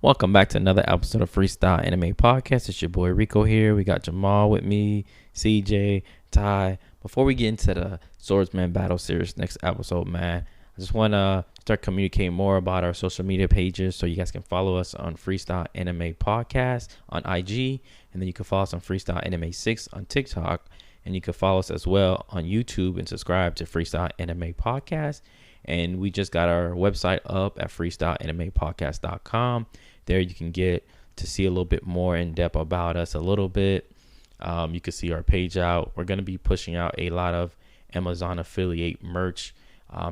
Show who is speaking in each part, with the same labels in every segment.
Speaker 1: Welcome back to another episode of Freestyle Anime Podcast. It's your boy Rico here. We got Jamal with me, CJ, Ty. Before we get into the Swordsman Battle Series next episode, man, I just want to start communicating more about our social media pages so you guys can follow us on Freestyle Anime Podcast on IG, and then you can follow us on Freestyle Anime 6 on TikTok, and you can follow us as well on YouTube and subscribe to Freestyle Anime Podcast. And we just got our website up at freestyleanimepodcast.com. There you can get to see a little bit more in depth about us a little bit. You can see our page out. We're going to be pushing out a lot of Amazon affiliate merch.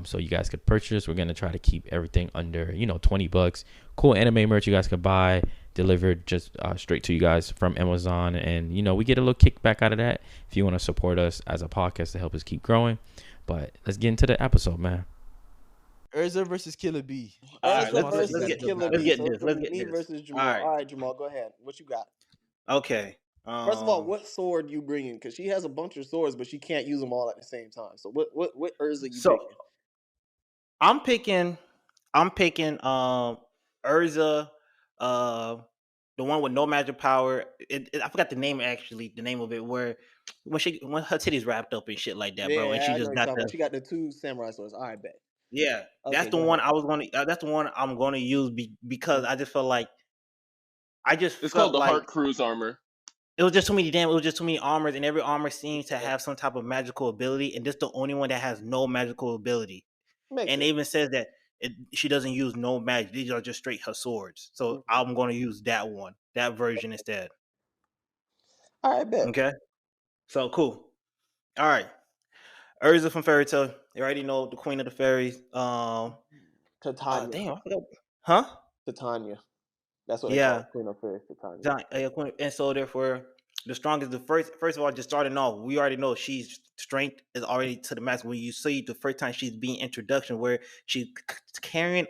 Speaker 1: So you guys could purchase. We're going to try to keep everything under, $20. Cool anime merch you guys could buy delivered just straight to you guys from Amazon. And, we get a little kickback out of that if you want to support us as a podcast to help us keep growing. But let's get into the episode, man.
Speaker 2: Erza versus Killer B.
Speaker 3: All right,
Speaker 2: Erza
Speaker 3: let's get this. Let's get
Speaker 2: me
Speaker 3: this.
Speaker 2: versus Jamal.
Speaker 3: All
Speaker 2: All right, Jamal, go ahead. What you got?
Speaker 3: Okay.
Speaker 2: First of all, what sword you bringing? Because she has a bunch of swords, but she can't use them all at the same time. So what Erza you picking?
Speaker 3: I'm picking Erza, the one with no magic power. I forgot the name of it, where when her titties wrapped up and shit like that, bro, and she just got
Speaker 2: she got the two samurai swords. All right, bet.
Speaker 3: Yeah, okay, that's the one that's the one I'm gonna use because I just felt like
Speaker 4: it's called the Heart Cruise armor.
Speaker 3: It was just too many armors, and every armor seems to have some type of magical ability, and this is the only one that has no magical ability. It even says that she doesn't use no magic; these are just straight her swords. So I'm going to use that version instead.
Speaker 2: All right, bet.
Speaker 3: Okay, so cool. All right, Erza from Fairy Tail. You already know the Queen of the Fairies.
Speaker 2: Titania.
Speaker 3: Damn, I forgot. Huh?
Speaker 2: Titania. That's what they call Queen of Fairies, Titania.
Speaker 3: And so therefore, the strongest. First of all, just starting off, we already know she's strength is already to the max. When you see the first time she's being introduction, where she's carrying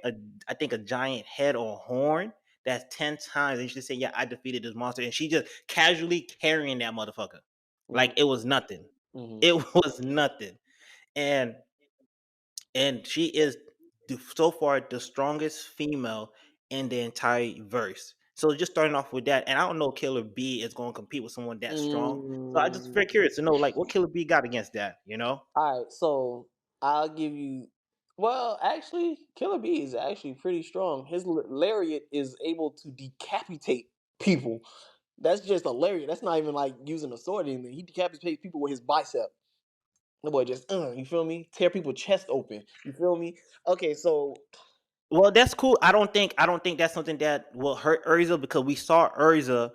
Speaker 3: I think a giant head or horn that's 10 times, and she say, "Yeah, I defeated this monster," and she just casually carrying that motherfucker like it was nothing. It was nothing, and she is so far the strongest female in the entire verse. So just starting off with that, and I don't know Killer B is going to compete with someone that strong. So I'm just very curious to know, like, what Killer B got against that,
Speaker 2: All right, so I'll give you. Well, actually, Killer B is actually pretty strong. His lariat is able to decapitate people. That's just a lariat. That's not even like using a sword or anything. He decapitates people with his bicep. The boy just, you feel me? Tear people's chest open. You feel me? Okay, so.
Speaker 3: Well, that's cool. I don't think that's something that will hurt Erza, because we saw Erza.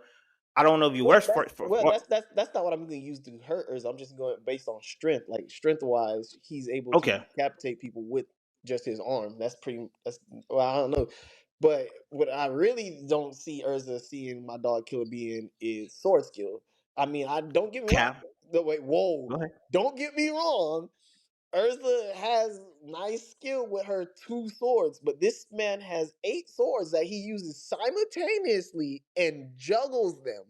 Speaker 3: I don't know if you were
Speaker 2: that's not what I'm going to use to hurt Erza. I'm just going based on strength. Like strength wise, he's able to decapitate people with just his arm. Well, I don't know. But what I really don't see Erza seeing my dog Killer B in is sword skill. I mean, don't get me wrong. Don't get me wrong. Erza has nice skill with her 2 swords, but this man has 8 swords that he uses simultaneously and juggles them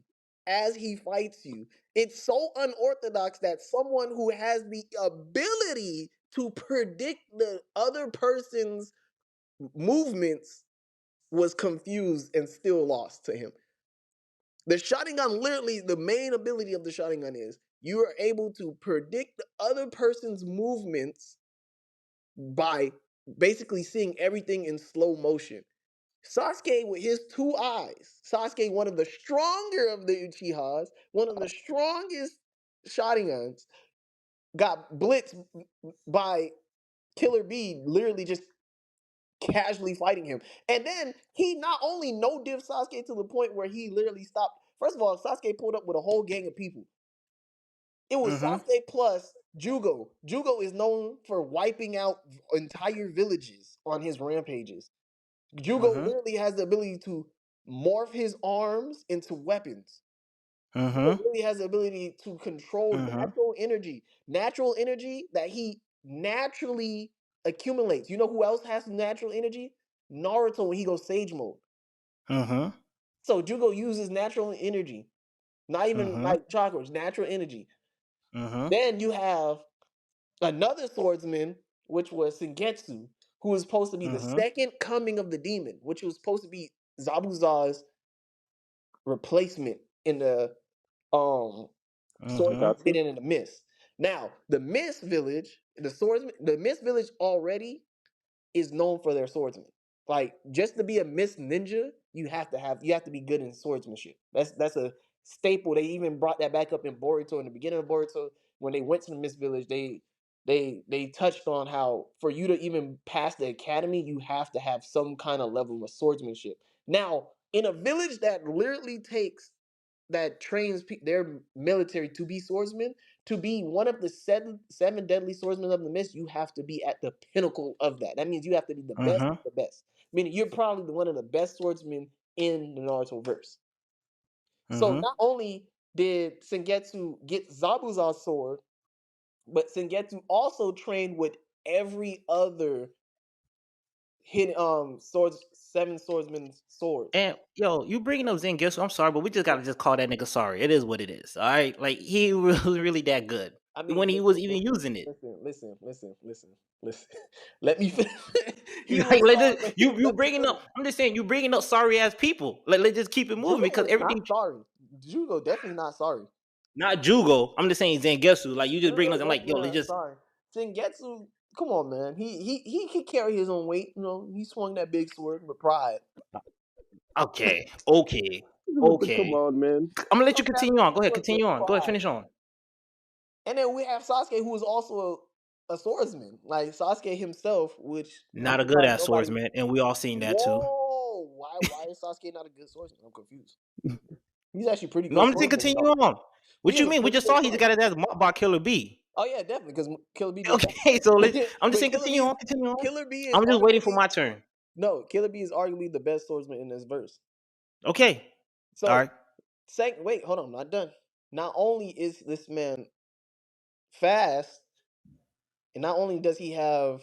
Speaker 2: as he fights you. It's so unorthodox that someone who has the ability to predict the other person's movements was confused and still lost to him. The Sharingan, literally, the main ability of the Sharingan is you are able to predict the other person's movements by basically seeing everything in slow motion. Sasuke, with his 2 eyes, Sasuke, one of the stronger of the Uchihas, one of the strongest Sharingans, got blitzed by Killer B, literally just casually fighting him. And then he not only no-div Sasuke to the point where he literally stopped. First of all, Sasuke pulled up with a whole gang of people. It was Sasuke plus Jugo. Jugo is known for wiping out entire villages on his rampages. Jugo literally has the ability to morph his arms into weapons. He really has the ability to control natural energy that he naturally accumulates. You know who else has natural energy? Naruto, when he goes Sage mode. So Jugo uses natural energy, not even like chakras, natural energy. Then you have another swordsman, which was Sengetsu, who was supposed to be the second coming of the demon, which was supposed to be Zabuza's replacement in the Swordsman hidden in the Mist. Now, the Mist Village, the Mist Village already is known for their swordsmen. Like, just to be a Mist ninja, you have to be good in swordsmanship. That's a staple. They even brought that back up in Boruto in the beginning of Boruto when they went to the Mist Village. They touched on how for you to even pass the academy, you have to have some kind of level of swordsmanship. Now, in a village that literally trains their military to be swordsmen, to be one of the seven deadly swordsmen of the Mist, you have to be at the pinnacle of that. That means you have to be the best of the best. Meaning you're probably one of the best swordsmen in the Naruto verse. So not only did Sengetsu get Zabuza's sword, but Sengetsu also trained with every other hidden seven swordsmen's swords.
Speaker 3: And yo, you bringing up Zangetsu, I'm sorry, but we just gotta just call that nigga sorry. It is what it is. All right, like he was really that good. I mean, when he was even using it.
Speaker 2: Listen. Let me finish.
Speaker 3: You bringing up. I'm just saying, you bringing up sorry ass people. Let's just keep it moving because everything.
Speaker 2: Not sorry, Jugo definitely not sorry.
Speaker 3: Not Jugo. I'm just saying Zangetsu. Like you just bringing up. I'm like, yo, let's just.
Speaker 2: Sorry, Zangetsu. Come on, man. He could carry his own weight. You know, he swung that big sword with pride.
Speaker 3: Okay.
Speaker 4: Come on, man.
Speaker 3: I'm gonna let you continue on. Go ahead, continue on. Go ahead, finish on.
Speaker 2: And then we have Sasuke, who is also a swordsman, like Sasuke himself, which
Speaker 3: not a good ass swordsman, and we all seen that too.
Speaker 2: Why is Sasuke not a good swordsman? I'm confused. He's actually pretty good.
Speaker 3: I'm just gonna continue on. What you mean? We just saw he got his ass mocked by Killer B.
Speaker 2: Oh yeah, definitely, because Killer B.
Speaker 3: Okay, so I'm just saying continue on.
Speaker 2: Killer B.
Speaker 3: I'm just waiting for my turn.
Speaker 2: No, Killer B is arguably the best swordsman in this verse.
Speaker 3: Okay.
Speaker 2: So,
Speaker 3: all right.
Speaker 2: Wait, hold on, not done. Not only is this man fast, and not only does he have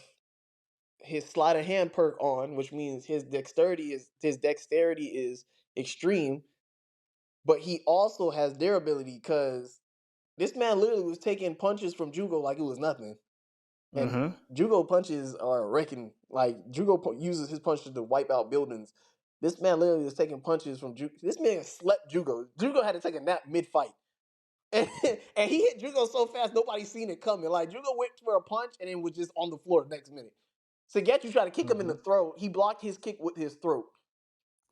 Speaker 2: his sleight of hand perk on, which means his dexterity is extreme, but he also has durability because this man literally was taking punches from Jugo like it was nothing. And Jugo punches are wrecking. Like, Jugo uses his punches to wipe out buildings. This man literally was taking punches from Jugo. This man slept Jugo. Jugo had to take a nap mid-fight. And he hit Jugo so fast, nobody seen it coming. Like, Jugo went for a punch and then was just on the floor the next minute. Sagetsu tried to kick him in the throat. He blocked his kick with his throat.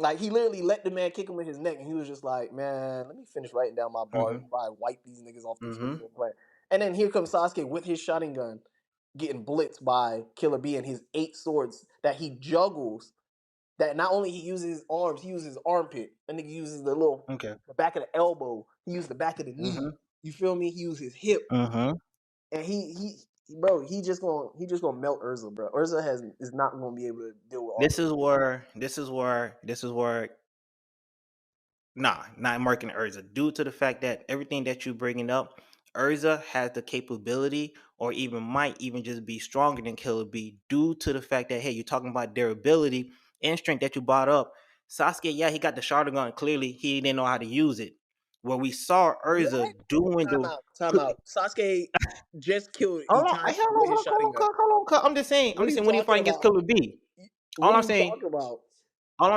Speaker 2: Like, he literally let the man kick him in his neck, and he was just like, man, let me finish writing down my bars before I wipe these niggas off the screen. And then here comes Sasuke with his shotgun gun, getting blitzed by Killer B and his 8 swords that he juggles. That not only he uses his arms, he uses his armpit. And he uses the the back of the elbow. He uses the back of the knee. You feel me? He uses his hip. And he just gonna melt Erza, bro. Erza is not gonna be able to deal with all
Speaker 3: this is where not marking Erza due to the fact that everything that you bringing up, Erza has the capability or might even just be stronger than Killer B due to the fact that, hey, you're talking about durability and strength that you brought up. Sasuke, yeah, he got the shotgun. Clearly, he didn't know how to use it. Where we saw Erza doing
Speaker 2: time out. Sasuke just killed
Speaker 3: Itachi with his shotgun. Hold on. I'm just saying when he was fighting against Killer B. All I'm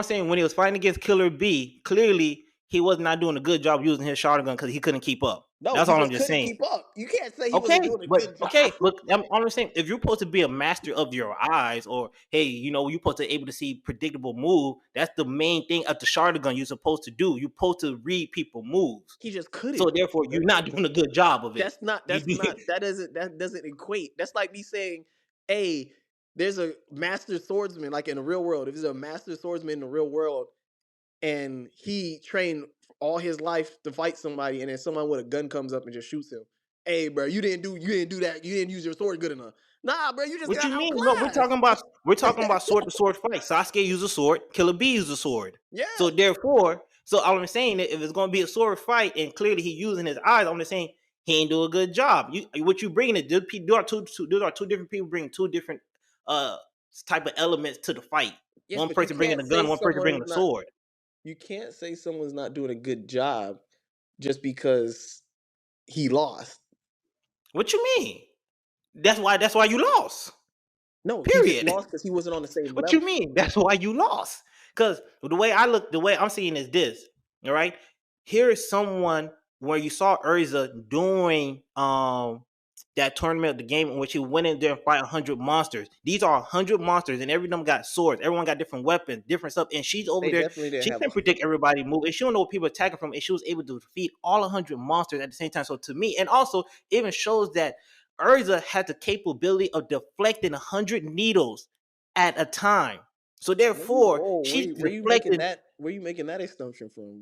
Speaker 3: saying when he was fighting against Killer B, clearly he was not doing a good job using his shotgun because he couldn't keep up.
Speaker 2: No,
Speaker 3: that's all I'm just saying.
Speaker 2: Keep up. You can't say he wasn't doing a good job.
Speaker 3: Okay, look, I'm just saying if you're supposed to be a master of your eyes, or hey, you're supposed to be able to see predictable move. That's the main thing of the shotgun you're supposed to do. You're supposed to read people moves.
Speaker 2: He just couldn't.
Speaker 3: So therefore, you're not doing a good job of it.
Speaker 2: That doesn't equate. That's like me saying, hey, there's a master swordsman like in the real world. If there's a master swordsman in the real world, and he trained all his life to fight somebody, and then someone with a gun comes up and just shoots him. Hey, bro, you didn't do that. You didn't use your sword good enough. Nah, bro, you just
Speaker 3: what
Speaker 2: got
Speaker 3: you mean? No, we're talking about sword to sword fight. Sasuke used a sword. Killer B used a sword.
Speaker 2: Yeah.
Speaker 3: So therefore, all I'm saying is if it's going to be a sword fight, and clearly he using his eyes, I'm just saying he ain't do a good job. What you bringing it? There are two different people bringing two different type of elements to the fight. Yes, one person bringing a gun, one person bringing a sword.
Speaker 2: You can't say someone's not doing a good job just because he lost.
Speaker 3: What you mean? That's why you lost.
Speaker 2: No,
Speaker 3: period.
Speaker 2: He just lost because he wasn't on the same level.
Speaker 3: What you mean? That's why you lost. Because the way I'm seeing is this. All right, here is someone where you saw Erza doing that tournament of the game in which he went in there and fight 100 monsters. These are 100 monsters, and every of them got swords. Everyone got different weapons, different stuff, and she's over there. She can predict everybody move, and she don't know what people attacking from, and she was able to defeat all 100 monsters at the same time. So to me, and also even shows that Erza had the capability of deflecting 100 needles at a time. So therefore, she's deflecting.
Speaker 2: Where you making that assumption from?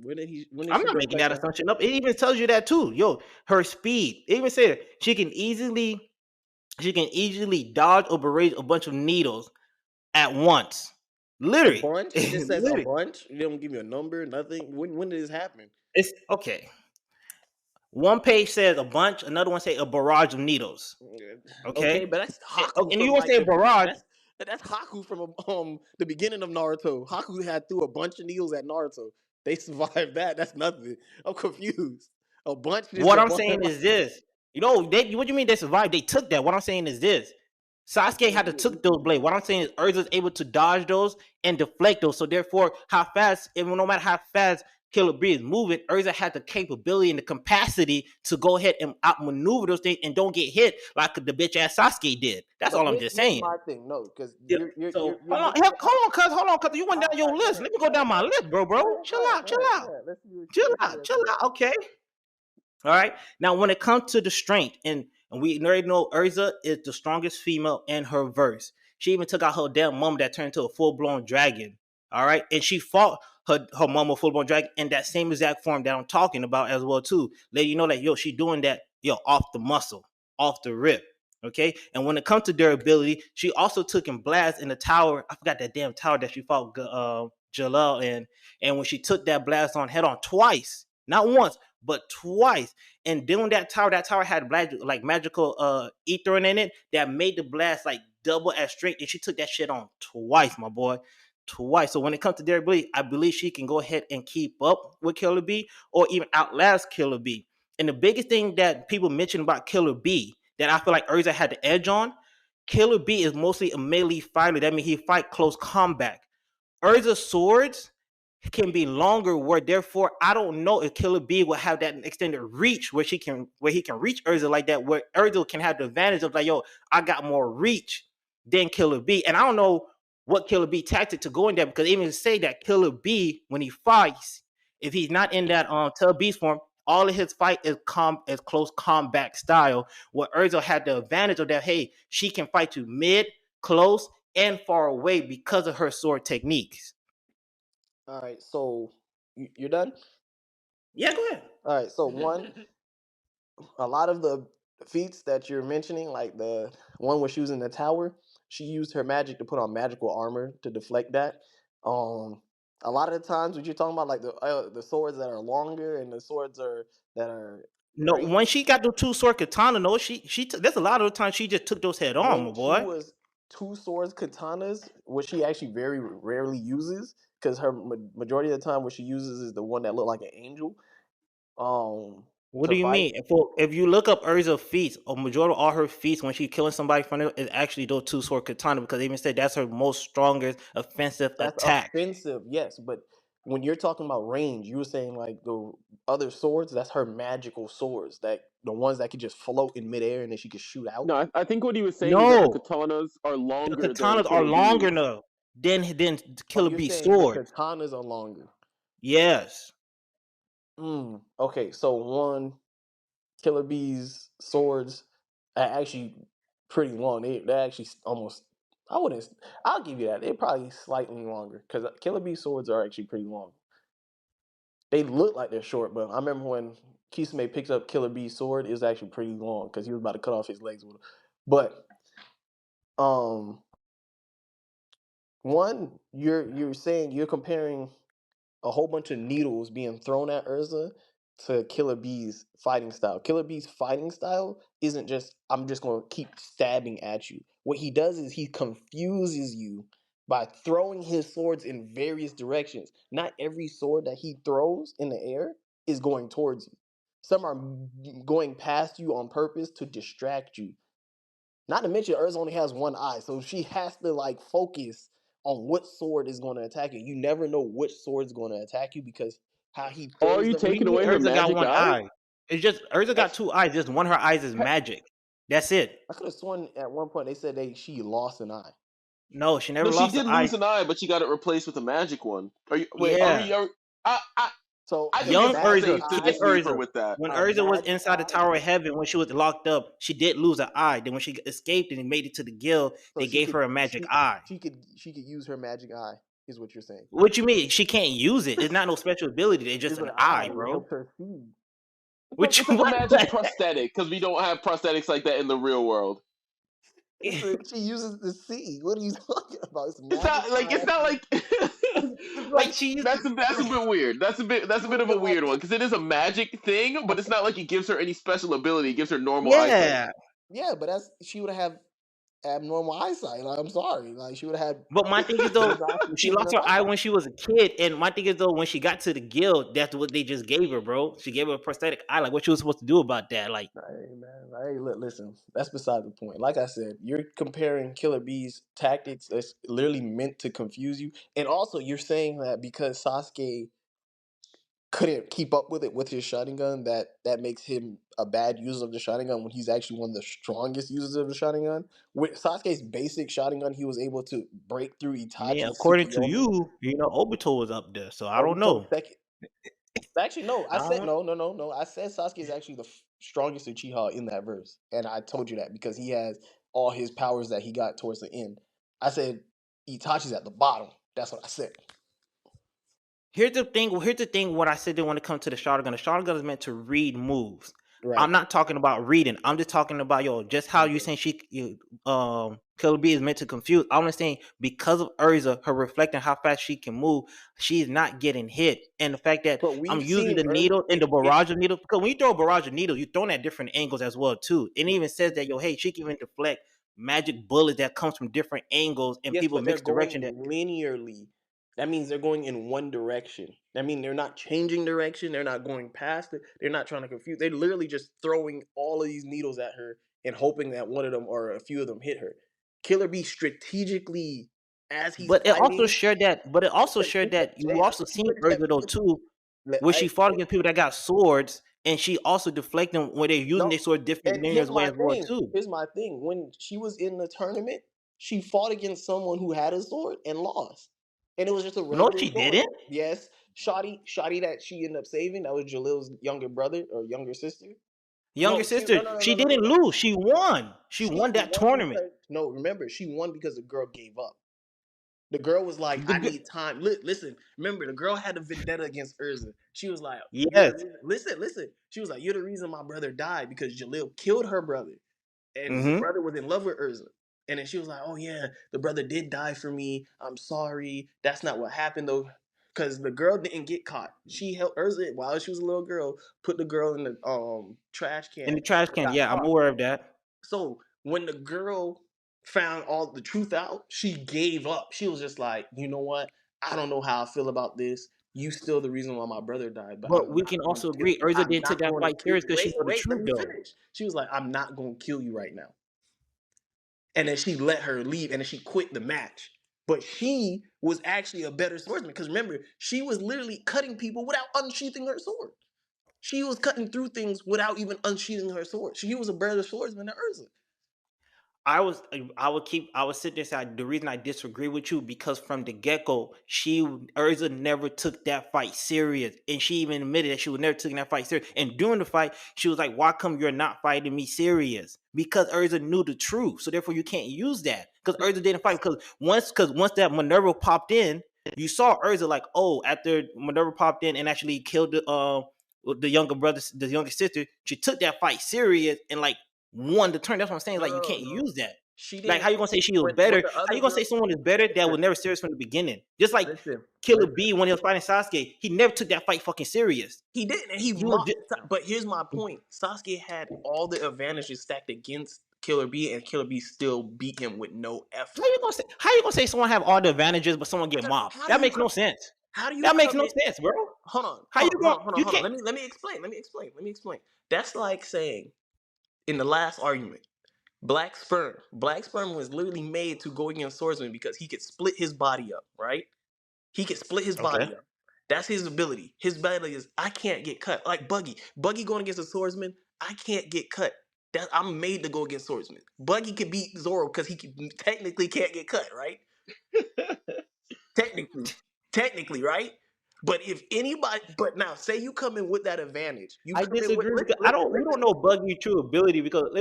Speaker 3: I'm not making that assumption up. It even tells you that too. Yo, her speed. It even said she can easily dodge or berate a bunch of needles at once. Literally.
Speaker 2: A bunch? It just says a bunch. You don't give me a number, nothing. When did this happen?
Speaker 3: It's okay. One page says a bunch, another one say a barrage of needles. Okay,
Speaker 2: but that's Haku.
Speaker 3: And you want to say barrage?
Speaker 2: That's Haku from the beginning of Naruto. Haku had threw a bunch of needles at Naruto. They survived that. That's nothing. I'm confused. A bunch.
Speaker 3: What I'm saying is this. What do you mean they survived? They took that. What I'm saying is this. Sasuke had to took those blades. What I'm saying is Erza's able to dodge those and deflect those. So therefore, no matter how fast Killer Bee is moving, Erza had the capability and the capacity to go ahead and outmaneuver those things and don't get hit like the bitch ass Sasuke did. That's all I'm just saying.
Speaker 2: My thing, no, because
Speaker 3: hold on, cuz you went down your list. Let me go down my list, bro. Chill out. Okay. All right. Now, when it comes to the strength, and we already know Erza is the strongest female in her verse. She even took out her damn mom that turned into a full-blown dragon. All right. And she fought her mama full-blown dragon in that same exact form that I'm talking about as well, too. Let you know that, she doing that, off the muscle, off the rip. Okay. And when it comes to durability, she also took and blast in the tower. I forgot that damn tower that she fought Jalal in. And when she took that blast on head on twice, not once, but twice. And doing that tower had magical ether in it that made the blast like double as strength. And she took that shit on twice, my boy. Twice. So when it comes to durability, I believe she can go ahead and keep up with Killer Bee or even outlast Killer Bee. And the biggest thing that people mention about Killer Bee that I feel like Erza had the edge on, Killer Bee is mostly a melee fighter. That means he fight close combat. Erza's swords can be longer, where therefore I don't know if Killer Bee will have that extended reach where he can reach Erza like that, where Erza can have the advantage of like, I got more reach than Killer Bee. And I don't know what Killer Bee tactic to go in there, because even say that Killer Bee, when he fights, if he's not in that Tail Beast form, all of his fight is close combat style, where Erza had the advantage of that. Hey, she can fight you mid, close, and far away because of her sword techniques.
Speaker 2: All right, so you're done?
Speaker 3: Yeah, go ahead.
Speaker 2: All right, so a lot of the feats that you're mentioning, like the one where she was in the tower, she used her magic to put on magical armor to deflect that. A lot of the times, what you're talking about, like the swords that are longer and the swords that are.
Speaker 3: No, when she got the 2-sword katana, no, she there's a lot of the time she just took those head on, my boy.
Speaker 2: She was 2 swords katanas, which she actually very rarely uses, because her majority of the time what she uses is the one that looked like an angel.
Speaker 3: What do you mean? If you look up Erza's feats, a majority of all her feats when she's killing somebody from it is actually those 2-sword katana, because they even said that's her most strongest offensive attack.
Speaker 2: Offensive, yes, but when you're talking about range, you were saying like the other swords, that's her magical swords, that the ones that could just float in midair and then she could shoot out.
Speaker 4: No, I think what he was saying is that the katanas are longer.
Speaker 3: The katanas are longer now than Killer Bee's sword.
Speaker 2: The katanas are longer.
Speaker 3: Yes.
Speaker 2: Okay, so Killer Bee's swords are actually pretty long. They're actually almost. I'll give you that. They're probably slightly longer, because Killer Bee swords are actually pretty long. They look like they're short, but I remember when Kisame picks up Killer Bee's sword, it was actually pretty long because he was about to cut off his legs with it. But one, you're saying you're comparing a whole bunch of needles being thrown at Erza to Killer Bee's fighting style. Killer Bee's fighting style isn't just, I'm just going to keep stabbing at you. What he does is he confuses you by throwing his swords in various directions. Not every sword that he throws in the air is going towards you. Some are going past you on purpose to distract you. Not to mention, Erza only has one eye, so she has to focus on what sword is going to attack you. You never know which sword is going to attack you because how he
Speaker 4: Or are
Speaker 2: throws
Speaker 4: you
Speaker 2: them.
Speaker 4: taking away her
Speaker 3: Erza got
Speaker 4: magic
Speaker 3: one
Speaker 4: eye?
Speaker 3: eye. It's just Erza got 2 eyes. Just one of her eyes is magic. That's it.
Speaker 2: I could have sworn at one point they said she lost an eye.
Speaker 3: No, she never
Speaker 4: No, she
Speaker 3: lost an
Speaker 4: did
Speaker 3: eye.
Speaker 4: lose an eye, but she got it replaced with a magic one. Are you? Wait,
Speaker 3: Yeah.
Speaker 2: So
Speaker 4: I think
Speaker 3: Young
Speaker 4: it's
Speaker 3: Erza,
Speaker 4: safe to
Speaker 3: kid
Speaker 4: just leave her
Speaker 3: Erza.
Speaker 4: with that.
Speaker 3: When
Speaker 2: A
Speaker 3: Erza was
Speaker 2: magic
Speaker 3: inside the
Speaker 2: eye?
Speaker 3: Tower of Heaven, when she was locked up, she did lose an eye. Then when she escaped and made it to the guild,
Speaker 2: So
Speaker 3: they gave her a magic eye.
Speaker 2: She could use her magic eye, is what you're saying.
Speaker 3: What you mean? She can't use it. It's not no special ability. It's just
Speaker 2: It's
Speaker 3: an
Speaker 2: an
Speaker 3: eye,
Speaker 2: It
Speaker 3: bro.
Speaker 2: helps her see.
Speaker 3: Which
Speaker 4: It's like a magic prosthetic because we don't have prosthetics like that in the real world.
Speaker 2: She uses the sea. What are you talking about?
Speaker 4: It's not like
Speaker 3: like she used
Speaker 4: that's a bit weird. That's a bit of a weird one because it is a magic thing, but it's not like it gives her any special ability. It gives her normal eyesight.
Speaker 2: Yeah, but she would have abnormal eyesight. Like, I'm sorry. Like, she would have had.
Speaker 3: But my thing is though, she lost her eye when she was a kid, and my thing is though, when she got to the guild, that's what they just gave her, bro. She gave her a prosthetic eye. Like, what you was supposed to do about that? Like,
Speaker 2: Hey man, hey, listen. That's beside the point. Like I said, you're comparing Killer Bee's tactics that's literally meant to confuse you, and also you're saying that because Sasuke couldn't keep up with it with his Sharingan, that makes him a bad user of the Sharingan when he's actually one of the strongest users of the Sharingan. With Sasuke's basic Sharingan, he was able to break through Itachi's.
Speaker 3: I mean, according to you, Obito was up there, so I don't know.
Speaker 2: Actually, no. I said no. I said Sasuke is actually the strongest Uchiha in that verse, and I told you that because he has all his powers that he got towards the end. I said Itachi's at the bottom. That's what I said.
Speaker 3: Here's the thing. What I said when it comes to the Sharingan is meant to read moves.
Speaker 2: Right.
Speaker 3: I'm not talking about reading. I'm just talking about just how you saying Killer Bee is meant to confuse. I'm just saying because of Erza, her reflecting how fast she can move, she's not getting hit. And the fact that I'm using the needle and the barrage of needles, because when you throw a barrage of needles, you're throwing at different angles as well too. It even says that hey, she can even deflect magic bullets that comes from different angles and people mix direction that
Speaker 2: linearly. That means they're going in one direction. That means they're not changing direction. They're not going past it. They're not trying to confuse. They're literally just throwing all of these needles at her and hoping that one of them or a few of them hit her. Killer Bee strategically, as he's
Speaker 3: But
Speaker 2: fighting,
Speaker 3: it also shared that you also seen Erza though too, where she fought against people that got swords, and she also deflected them when they're using their sword different linear way as well too.
Speaker 2: Here's my thing: when she was in the tournament, she fought against someone who had a sword and lost. And it was just a regular
Speaker 3: No, she
Speaker 2: sword.
Speaker 3: didn't.
Speaker 2: Yes, Shotty that she ended up saving. That was Jalil's younger brother or younger sister.
Speaker 3: She didn't lose. She won. She won that tournament.
Speaker 2: Remember, she won because the girl gave up. The girl was like, I need time. Listen, remember, the girl had a vendetta against Erza. She was like,
Speaker 3: yes.
Speaker 2: Listen. She was like, you're the reason my brother died because Jalil killed her brother. And his brother was in love with Erza. And then she was like, oh, yeah, the brother did die for me. I'm sorry. That's not what happened, though. Because the girl didn't get caught. She helped Erza while she was a little girl, put the girl in the trash can.
Speaker 3: In the trash can, yeah, I'm aware of that.
Speaker 2: So when the girl found all the truth out, she gave up. She was just like, you know what? I don't know how I feel about this. You still the reason why my brother died.
Speaker 3: But we can also agree Erza didn't take that fight serious because she saw the truth, though.
Speaker 2: She was like, I'm not going to kill you right now. And then she let her leave, and then she quit the match. But she was actually a better swordsman because remember, she was literally cutting people without unsheathing her sword. She was cutting through things without even unsheathing her sword. She was a better swordsman than Erza.
Speaker 3: I would sit there and say the reason I disagree with you because from the get-go, Erza never took that fight serious. And she even admitted that she was never taking that fight serious. And during the fight, she was like, why come you're not fighting me serious? Because Erza knew the truth. So therefore you can't use that. Because Erza didn't fight. Because once that Minerva popped in, you saw Erza like, after Minerva popped in and actually killed the younger brother, the younger sister, she took that fight serious and like won the turn. That's what I'm saying. Like, you can't use that. Like, how you gonna say she was better? How you gonna say someone is better that was never serious from the beginning? Just like Killer Bee when he was fighting Sasuke, he never took that fight fucking serious.
Speaker 2: He didn't. But here's my point: Sasuke had all the advantages stacked against Killer Bee, and Killer Bee still beat him with no effort.
Speaker 3: How you gonna say someone have all the advantages but someone get mobbed? That makes no sense. That makes no sense, bro.
Speaker 2: Hold on. Let me explain. That's like saying in the last argument, Black sperm. Black sperm was literally made to go against swordsman because he could split his body up, right? He could split his body up. That's his ability. His ability is I can't get cut. Like Buggy. Buggy going against a swordsman, I can't get cut. I'm made to go against swordsman. Buggy could beat Zoro because he technically can't get cut, right? Technically, right? But if anybody, but now say you come in with that advantage,
Speaker 3: I disagree because we don't know Buggy's true ability because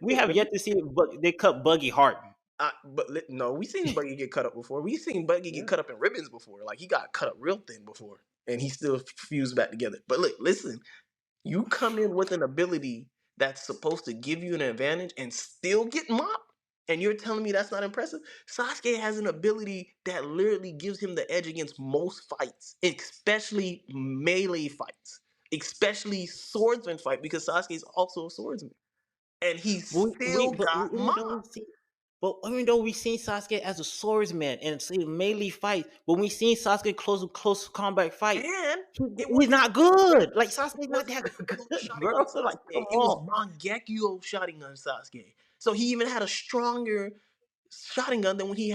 Speaker 3: we have yet to see they cut Buggy hard.
Speaker 2: No, we seen Buggy get cut up before. We seen Buggy get cut up in ribbons before. Like he got cut up real thin before, and he still fused back together. But look, listen, you come in with an ability that's supposed to give you an advantage and still get mopped, and you're telling me that's not impressive? Sasuke has an ability that literally gives him the edge against most fights, especially melee fights, especially swordsman fight, because Sasuke is also a swordsman, and he still got mopped.
Speaker 3: But even though we've seen Sasuke as a swordsman and see melee fight, when we seen Sasuke close combat fight,
Speaker 2: and
Speaker 3: he's not good. Like Sasuke's not that good, bro. Like, come
Speaker 2: it was Mangekyo Sharingan Sasuke. So he even had a stronger Sharingan than when he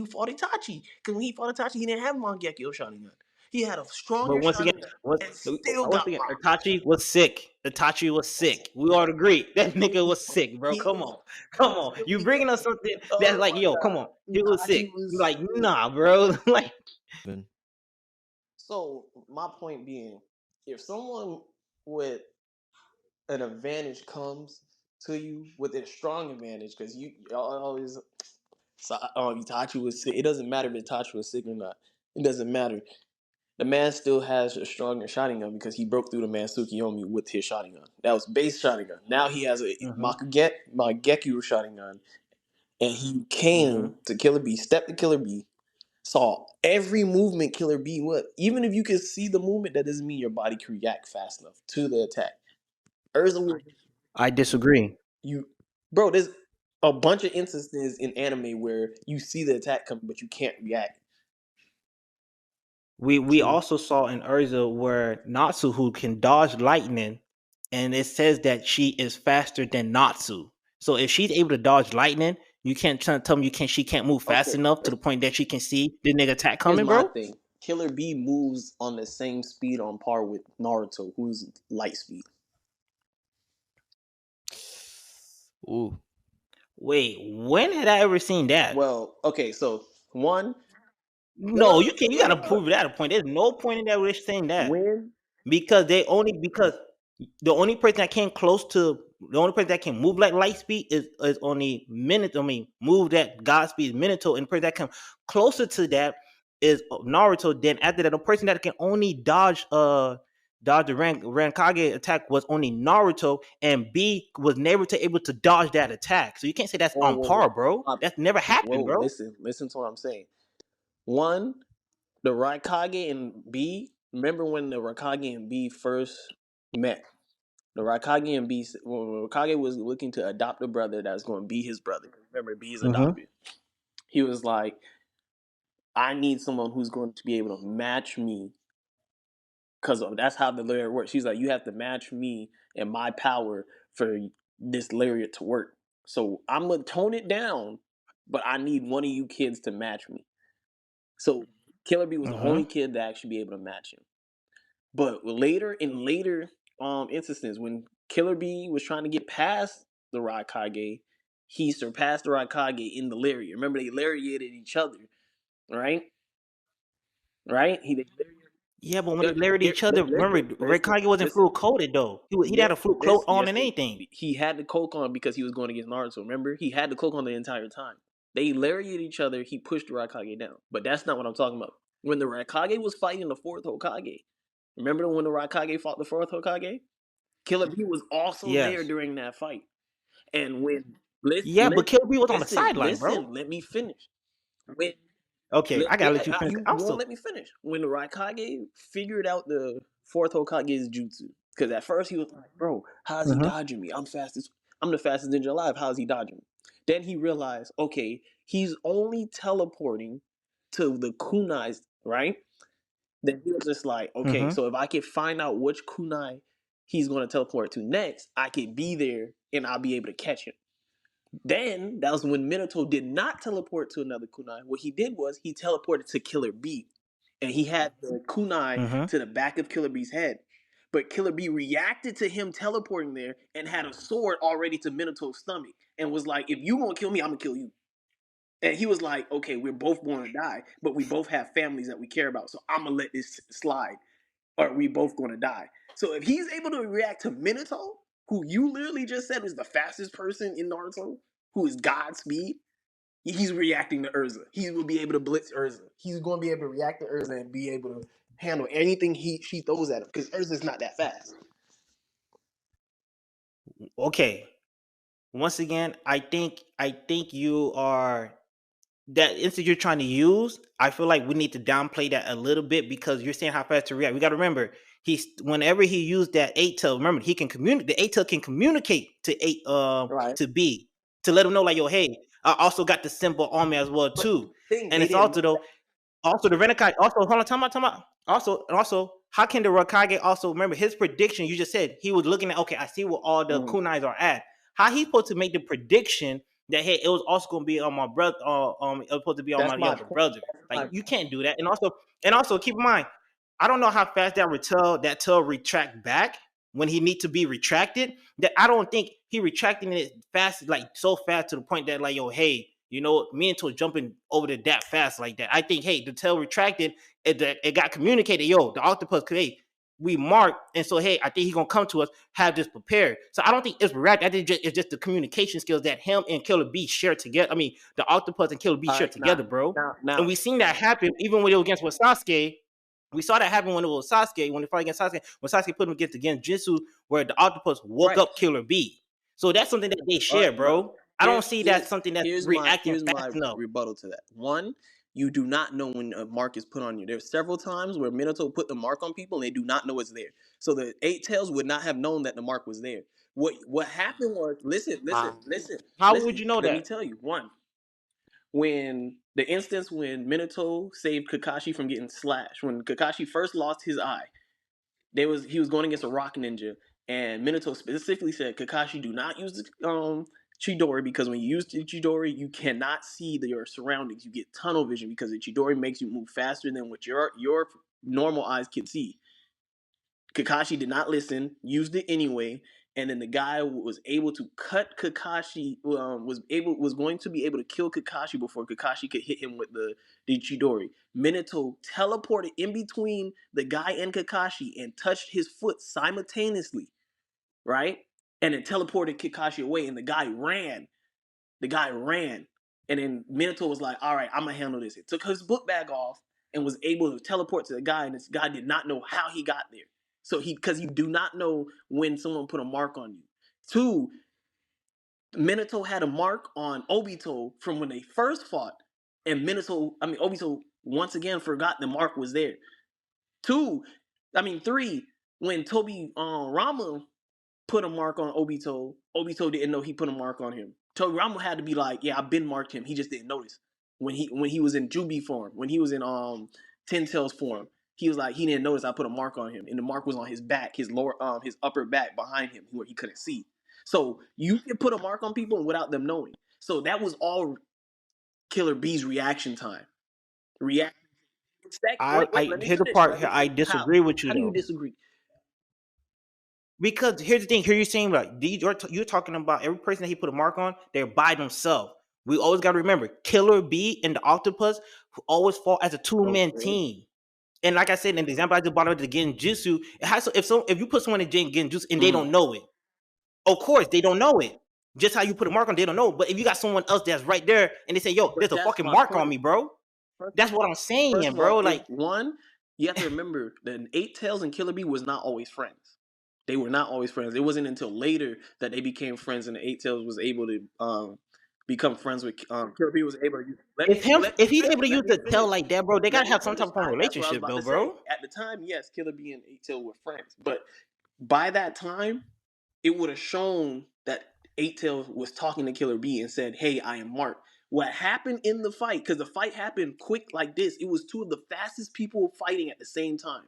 Speaker 2: fought Itachi. Because when he fought Itachi, he didn't have Mangekyo Sharingan. He had a stronger Sharingan.
Speaker 3: Itachi was sick. Itachi was sick. We all agree that nigga was sick, bro. Come on. You bringing us something that's like, yo, come on. He was sick. You're like, nah, bro. Like.
Speaker 2: So my point being, if someone with an advantage comes to you with a strong advantage, because you always Itachi was sick. It doesn't matter if Itachi was sick or not. It doesn't matter. The man still has a stronger Sharingan because he broke through the man Tsukiyomi with his Sharingan. That was base Sharingan. Now he has a Mangekyo Sharingan, and he came to Killer Bee, stepped to Killer Bee, saw every movement Killer Bee would. Even if you can see the movement, that doesn't mean your body can react fast enough to the attack. Erza,
Speaker 3: I disagree.
Speaker 2: Bro, there's a bunch of instances in anime where you see the attack coming, but you can't react.
Speaker 3: We also saw in Erza where Natsu, who can dodge lightning, and it says that she is faster than Natsu. So if she's able to dodge lightning, you can't tell me she can't move fast enough to the point that she can see the nigga attack coming, bro.
Speaker 2: Thing. Killer Bee moves on the same speed on par with Naruto, who's light speed.
Speaker 3: Ooh. Wait, when had I ever seen that?
Speaker 2: Well, okay, so one.
Speaker 3: No, you gotta prove that a point. There's no point in that we're saying that.
Speaker 2: When?
Speaker 3: Because the only person that came close to the only person that can move like light speed is only Minato. I mean, move that God speed is Minato, and the person that comes closer to that is Naruto. Then after that, the person that can only dodge the Rankage attack was only Naruto, and B was never able to dodge that attack. So you can't say that's on par, bro. That's never happened, bro.
Speaker 2: Listen to what I'm saying. One, the Raikage and B. Remember when the Raikage and B first met? The Raikage and B, when Raikage was looking to adopt a brother that's going to be his brother. Remember, B is adopted. He was like, I need someone who's going to be able to match me, because that's how the lariat works. She's like, you have to match me and my power for this lariat to work. So I'm going to tone it down, but I need one of you kids to match me. So Killer Bee was the only kid to actually be able to match him. But later instances, when Killer Bee was trying to get past the Raikage, he surpassed the Raikage in the lariat. Remember, they lariated each other, right? Right?
Speaker 3: Yeah, but when they lariated each other, remember, Raikage wasn't full coated though. He had a full cloak on and anything.
Speaker 2: He had the cloak on because he was going against Naruto. Remember, he had the cloak on the entire time. They lariated each other. He pushed the Raikage down. But that's not what I'm talking about. When the Raikage was fighting the fourth Hokage, remember when the Raikage fought the fourth Hokage? Killer Bee was also there during that fight. And when
Speaker 3: but Killer Bee was on the sideline, bro.
Speaker 2: Let me finish.
Speaker 3: I gotta let you finish.
Speaker 2: You won't let me finish. When the Raikage figured out the fourth Hokage's jutsu, because at first he was like, "Bro, how's he dodging me? I'm the fastest ninja alive. How's he dodging me?" Then he realized, okay, he's only teleporting to the kunais, right? Then he was just like, okay, so if I can find out which kunai he's going to teleport to next, I can be there and I'll be able to catch him. Then that was when Minato did not teleport to another kunai. What he did was he teleported to Killer B, and he had the kunai to the back of Killer B's head. But Killer B reacted to him teleporting there and had a sword already to Minato's stomach and was like, "If you won't kill me, I'm gonna kill you." And he was like, "Okay, we're both going to die, but we both have families that we care about, so I'm gonna let this slide, or we both going to die." So if he's able to react to Minato, who you literally just said is the fastest person in Naruto, who is God speed, he's reacting to Erza. He will be able to blitz Erza. He's going to be able to react to Erza and be able to handle anything she throws at him because Erza's not that fast.
Speaker 3: Okay. Once again, I think you are that instant you're trying to use. I feel like we need to downplay that a little bit because you're saying how fast to react. We got to remember whenever he used that 8-tail, remember he can communicate. The 8-tail can communicate to to B to let him know like, yo, hey, I also got the symbol on me as well too. And it's also though. Also, the Renekage. Also, hold on, time out. Also, how can the Raikage also remember his prediction? You just said he was looking at. Okay, I see where all the kunais are at. How he supposed to make the prediction that hey, it was also going to be on my brother? It was supposed to be on my younger brother. Like you can't do that. And also, keep in mind, I don't know how fast that tail retract back when he need to be retracted. That I don't think he retracting it fast, like so fast to the point that like yo, hey. You know, me and jumping over to that fast like that. I think, hey, the tail retracted. It got communicated. Yo, the octopus, hey, we marked, and so hey, I think he's gonna come to us, have this prepared. So I don't think it's react. I think it's just the communication skills that him and Killer B share together. I mean, the octopus and Killer B share together, bro. And we seen that happen even when it was against Sasuke. We saw that happen when it was Sasuke, when they fought against Sasuke, when Sasuke put him against Genjutsu, where the octopus woke up Killer B. So that's something that they share, bro. I don't see that something that's reacting fast enough.
Speaker 2: Rebuttal to that. One, you do not know when a mark is put on you. There's several times where Minato put the mark on people and they do not know it's there. So the 8-tails would not have known that the mark was there. What happened was, listen.
Speaker 3: How would you know that?
Speaker 2: Let me tell you. One, when the instance when Minato saved Kakashi from getting slashed, when Kakashi first lost his eye, he was going against a rock ninja, and Minato specifically said, Kakashi, do not use the Chidori, because when you use the Chidori, you cannot see your surroundings. You get tunnel vision because the Chidori makes you move faster than what your normal eyes can see. Kakashi did not listen, used it anyway, and then the guy was able to cut Kakashi. Was going to be able to kill Kakashi before Kakashi could hit him with the Chidori. Minato teleported in between the guy and Kakashi and touched his foot simultaneously, right? And then teleported Kakashi away, and the guy ran. And then Minato was like, all right, I'm gonna handle this. It took his book bag off and was able to teleport to the guy, and this guy did not know how he got there. So because you do not know when someone put a mark on you. Two, Minato had a mark on Obito from when they first fought, and Obito once again forgot the mark was there. Three, when Tobi Rama put a mark on Obito didn't know he put a mark on him. Tobi Rama had to be like, yeah, I've been marked him. He just didn't notice. When he was in Jubi form, when he was in Ten Tails form, he was like, he didn't notice I put a mark on him, and the mark was on his back, his upper back behind him, where he couldn't see. So you can put a mark on people without them knowing. So that was all Killer B's reaction time.
Speaker 3: Here's the part here I disagree with you.
Speaker 2: How do you disagree?
Speaker 3: Because here's the thing. Here you're saying like you're talking about every person that he put a mark on, they're by themselves. We always got to remember, Killer B and the Octopus always fought as a two-man team. And like I said in the example I just brought up the Genjutsu, it has to, if you put someone in Genjutsu and they don't know it, of course they don't know it. Just how you put a mark on, they don't know. But if you got someone else that's right there and they say, "Yo, there's a fucking mark on me, bro," that's what I'm saying, bro. Like
Speaker 2: one, you have to remember that 8-tails and Killer B was not always friends. They were not always friends. It wasn't until later that they became friends, and the 8-tails was able to become friends with Killer B. Was able to use.
Speaker 3: If he's able to use the tail like that, bro, they gotta have some type of relationship, though, bro.
Speaker 2: At the time, yes, Killer B and 8-tails were friends, but by that time, it would have shown that 8-tails was talking to Killer B and said, "Hey, I am Mark." What happened in the fight? Because the fight happened quick like this. It was two of the fastest people fighting at the same time.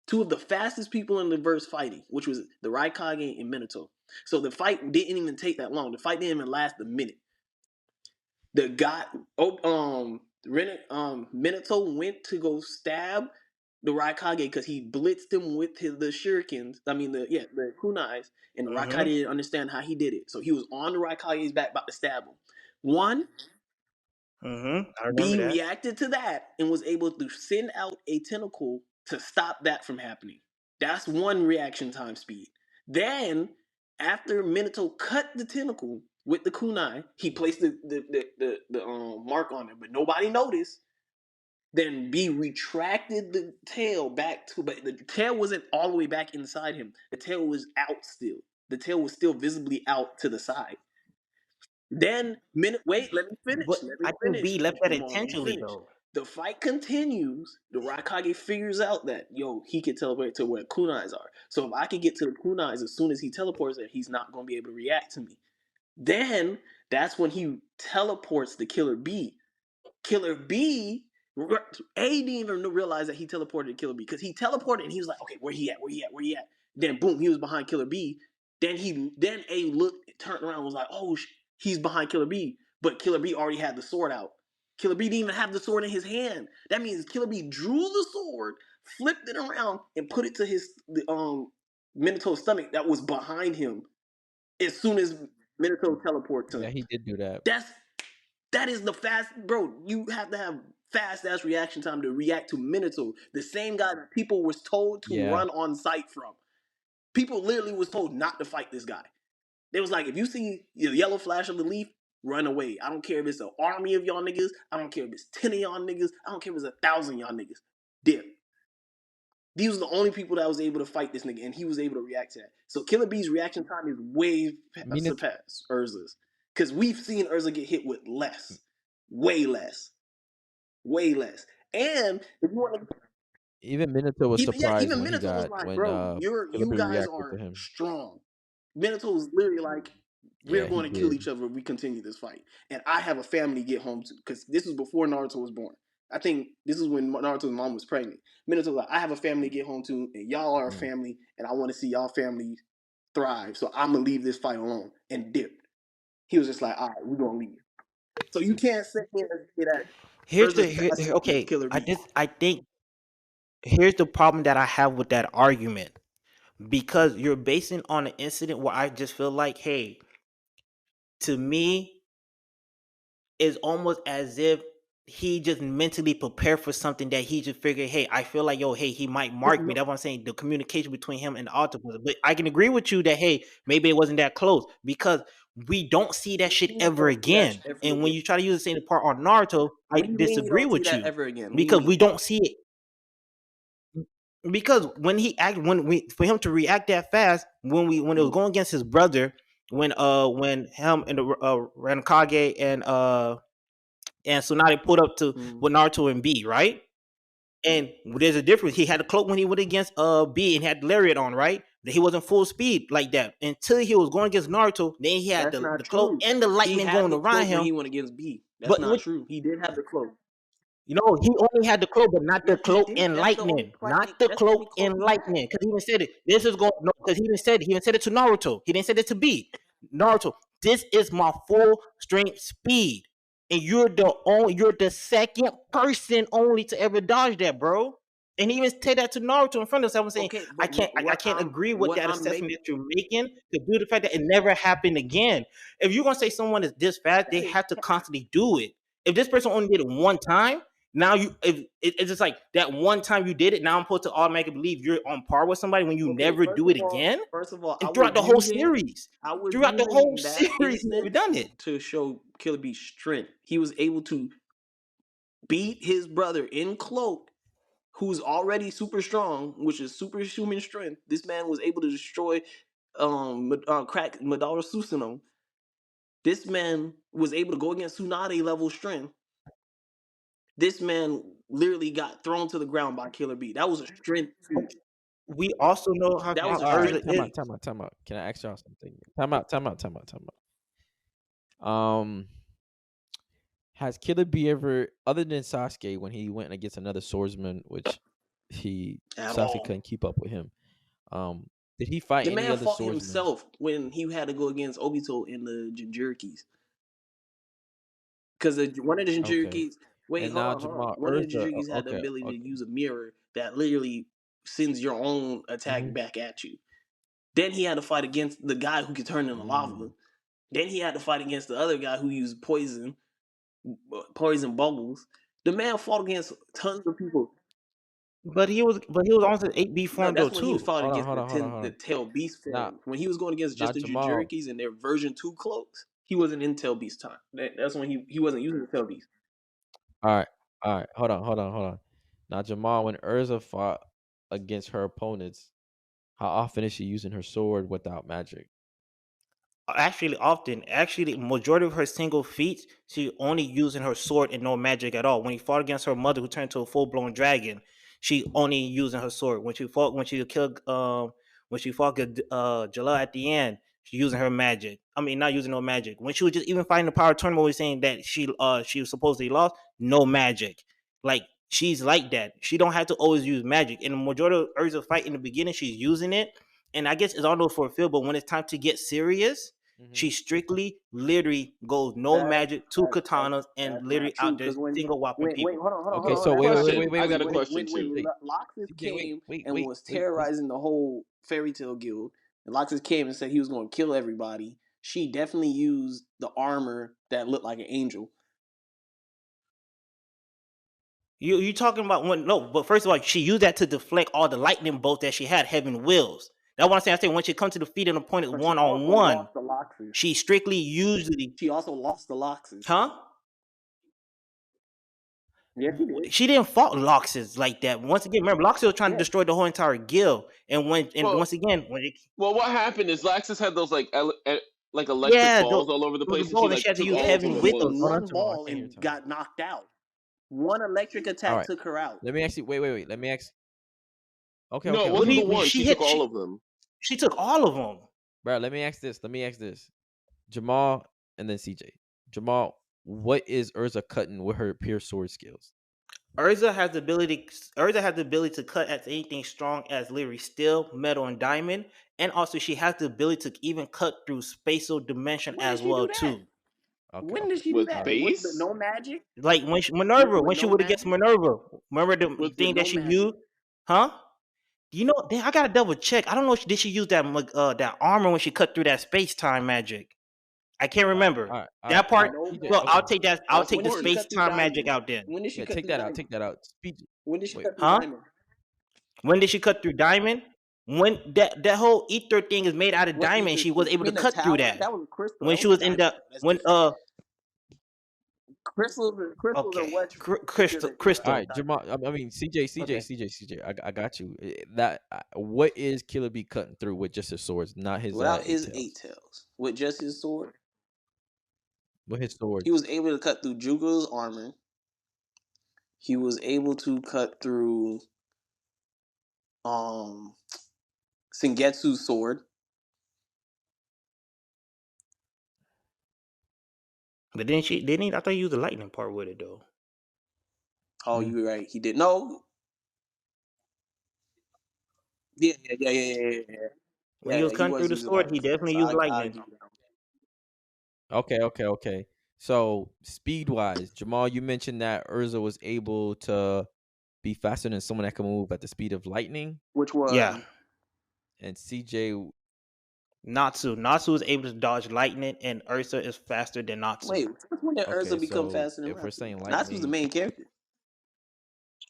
Speaker 2: Two of the fastest people in the verse fighting, which was the Raikage and Minato. So the fight didn't even take that long. The fight didn't even last a minute. The guy, Minato went to go stab the Raikage because he blitzed him with the shurikens. I mean, the kunais, and the Raikage didn't understand how he did it. So he was on the Raikage's back, about to stab him. One, B reacted to that and was able to send out a tentacle to stop that from happening. That's one reaction time speed. Then, after Minato cut the tentacle with the kunai, he placed the mark on it, but nobody noticed. Then B retracted the tail back to, but the tail wasn't all the way back inside him. The tail was out still. The tail was still visibly out to the side. Then wait, let me finish.
Speaker 3: But I think B left that intentionally though.
Speaker 2: The fight continues. The Raikage figures out that he can teleport to where kunais are. So if I can get to the kunais as soon as he teleports there, he's not going to be able to react to me. Then that's when he teleports the Killer B. Killer B, didn't even realize that he teleported to Killer B because he teleported and he was like, okay, where he at? Then boom, he was behind Killer B. Then A looked, turned around, and was like, oh, he's behind Killer B, but Killer B already had the sword out. Killer B didn't even have the sword in his hand. That means Killer B drew the sword, flipped it around, and put it to his Minato's stomach that was behind him. As soon as Minato teleported to him,
Speaker 1: he did do that.
Speaker 2: That is the fast, bro. You have to have fast ass reaction time to react to Minato, the same guy that people was told to run on sight from. People literally was told not to fight this guy. They was like, if you see the yellow flash of the leaf, run away. I don't care if it's an army of y'all niggas. I don't care if it's 10 of y'all niggas. I don't care if it's 1,000 y'all niggas. Dip. These were the only people that was able to fight this nigga, and he was able to react to that. So Killer B's reaction time is way surpassed Erza's. Because we've seen Erza get hit with less. Way less. And if you want to...
Speaker 1: Even Minato was surprised
Speaker 2: even Minato was like, bro, you guys are strong. Minato was literally like, we're going to kill each other if we continue this fight. And I have a family to get home to. Because this was before Naruto was born. I think this is when Naruto's mom was pregnant. Minato was like, I have a family to get home to, and y'all are a family, and I want to see y'all family thrive. So I'm going to leave this fight alone, and dipped. He was just like, all right, we're going to leave. So you can't sit here and say that.
Speaker 3: Here's I think here's the problem that I have with that argument. Because you're basing on an incident where I just feel like, hey, to me, it's almost as if he just mentally prepared for something that he just figured, hey, I feel like, he might mark me. That's what I'm saying. The communication between him and the octopus. But I can agree with you that, hey, maybe it wasn't that close because we don't see that shit ever again. And when you try to use the same part on Naruto, I disagree with you
Speaker 2: ever again?
Speaker 3: Because we don't see it. Because when for him to react that fast, when it was going against his brother, when him and the Raikage and Tsunade pulled up to with Naruto and B, right? And there's a difference. He had a cloak when he went against B and had lariat on, right? That he wasn't full speed like that until he was going against Naruto. Then he had the cloak and the lightning going around him.
Speaker 2: When he went against B. That's not true. He did have the cloak.
Speaker 3: He only had the cloak, but not the cloak and lightning. Not the cloak and lightning. Because he even said it. Because he even said it to Naruto. He didn't say it to B. Naruto, this is my full strength speed. And you're the second person only to ever dodge that, bro. And he even said that to Naruto in front of us. I was saying, I can't agree with that assessment that you're making due to the fact that it never happened again. If you're gonna say someone is this fast, they have to constantly do it. If this person only did it one time, now it's just like that one time you did it. Now I'm supposed to automatically believe you're on par with somebody when you never do it again.
Speaker 2: First of all,
Speaker 3: and throughout the whole series, we've done it
Speaker 2: to show Killer B's strength. He was able to beat his brother in cloak, who's already super strong, which is superhuman strength. This man was able to destroy crack Madara Susanoo. This man was able to go against Tsunade level strength. This man literally got thrown to the ground by Killer B. That was a strength.
Speaker 3: We also know how
Speaker 2: that was
Speaker 1: time out. Can I ask y'all something? Time out. Has Killer B ever, other than Sasuke, when he went against another swordsman, which Sasuke couldn't keep up with him, Did he fight
Speaker 2: The
Speaker 1: any
Speaker 2: man
Speaker 1: other
Speaker 2: fought
Speaker 1: swordsmen?
Speaker 2: himself when he had to go against Obito in the Jinchurikis. Because one of the Jinchurikis,
Speaker 1: Okay.
Speaker 2: wait,
Speaker 1: And
Speaker 2: hold
Speaker 1: now
Speaker 2: on, hold on.
Speaker 1: Jamal
Speaker 2: One of the
Speaker 1: Erza.
Speaker 2: Jinchurikis had the
Speaker 1: Okay.
Speaker 2: ability to
Speaker 1: Okay.
Speaker 2: use a mirror that literally sends your own attack back at you. Then he had to fight against the guy who could turn into lava. Then he had to fight against the other guy who used poison bubbles. The man fought against tons of people.
Speaker 3: But he was on the 8B
Speaker 2: No,
Speaker 3: form though
Speaker 2: that's when he
Speaker 3: too.
Speaker 2: fought
Speaker 1: Hold on.
Speaker 2: against
Speaker 1: Hold on. Hold on. Hold
Speaker 2: the
Speaker 1: on.
Speaker 2: Tail Beast form.
Speaker 1: Now,
Speaker 2: When he was going against just the
Speaker 1: Jamal.
Speaker 2: Jinchurikis and their version 2 cloaks, he wasn't in Tail Beast time. That's when he wasn't using the Tail Beast.
Speaker 1: All right. All right. Hold on. Hold on. Hold on. Now, Jamal, when Erza fought against her opponents, how often is she using her sword without magic?
Speaker 3: Actually, often. Actually, the majority of her single feats, she only using her sword and no magic at all. When he fought against her mother, who turned into a full blown dragon, she only using her sword. When she fought Jala at the end, she using her magic. I mean, not using no magic. When she was just even fighting the power tournament, was saying that she was supposedly lost, no magic. Like she's like that. She don't have to always use magic. In the majority of Urza fight in the beginning, she's using it. And I guess it's all for a feel, but when it's time to get serious, she strictly, literally goes no magic, two katanas, and literally out there single whopping people.
Speaker 2: Hold on.
Speaker 1: Okay, so wait.
Speaker 4: I got a question
Speaker 2: When
Speaker 4: too.
Speaker 2: Loxus came
Speaker 1: Wait.
Speaker 2: and was terrorizing the whole Fairy Tail Guild, and Loxus came and said he was going to kill everybody, she definitely used the armor that looked like an angel.
Speaker 3: You talking about when? No, but first of all, she used that to deflect all the lightning bolts that she had, Heaven Wills. That's what I'm saying. I say when she comes to defeat an opponent one on one, she strictly usually.
Speaker 2: She also lost the Loxus.
Speaker 3: Huh?
Speaker 2: Yeah, she did.
Speaker 3: She didn't fight Loxus like that. Once again, remember, Loxus was trying to destroy the whole entire guild, and once again,
Speaker 4: well, what happened is Laxus had those like electric balls all over the place, and she
Speaker 3: had to
Speaker 4: took
Speaker 3: use
Speaker 4: all
Speaker 3: Heaven
Speaker 4: of them.
Speaker 3: Wills.
Speaker 2: One ball and got knocked out. One electric attack took her out.
Speaker 1: Let me ask you. Wait. Let me ask. Okay.
Speaker 4: No,
Speaker 1: okay.
Speaker 4: it wasn't the one. She took all of them.
Speaker 3: She took all of them.
Speaker 1: Bro, let me ask this. Jamal and then CJ. Jamal, what is Erza cutting with her pure sword skills?
Speaker 3: Erza has the ability to cut at anything strong as literally steel, metal, and diamond, and also she has the ability to even cut through spatial dimension as well too.
Speaker 1: Okay,
Speaker 2: when did she do that?
Speaker 4: With
Speaker 2: no magic?
Speaker 3: Like when she would against Minerva. Remember the thing that she used? Huh? You know, I gotta double check. I don't know if did she use that armor when she cut through that space time magic. I can't remember that part. Well, I'll take that. I'll take the space time magic out then.
Speaker 2: When did she
Speaker 1: take that out? Take that out.
Speaker 2: When did she cut through diamond?
Speaker 3: When did she cut through diamond? When that whole ether thing is made out of diamond, she was able to cut through that.
Speaker 2: That was crystal.
Speaker 3: When she was in the
Speaker 2: crystals are what
Speaker 3: crystal.
Speaker 1: All right, Jamal. I mean, CJ. I got you. That what is Killer Bee cutting through with just his swords, not his
Speaker 2: without his 8 tails. With just his sword.
Speaker 1: With his sword,
Speaker 2: he was able to cut through Jugo's armor. He was able to cut through Sengetsu's sword.
Speaker 3: But then I thought he used the lightning part with it though.
Speaker 2: Oh, you were right. He did. No. Yeah.
Speaker 3: When he was cutting through the sword, he definitely used lightning.
Speaker 1: Okay. So speed wise, Jamal, you mentioned that Erza was able to be faster than someone that can move at the speed of lightning.
Speaker 2: Which was
Speaker 1: and CJ.
Speaker 3: Natsu was able to dodge lightning, and Erza is faster than Natsu.
Speaker 2: Wait, when did Erza become faster than
Speaker 1: if we're saying lightning,
Speaker 2: Natsu's the main character.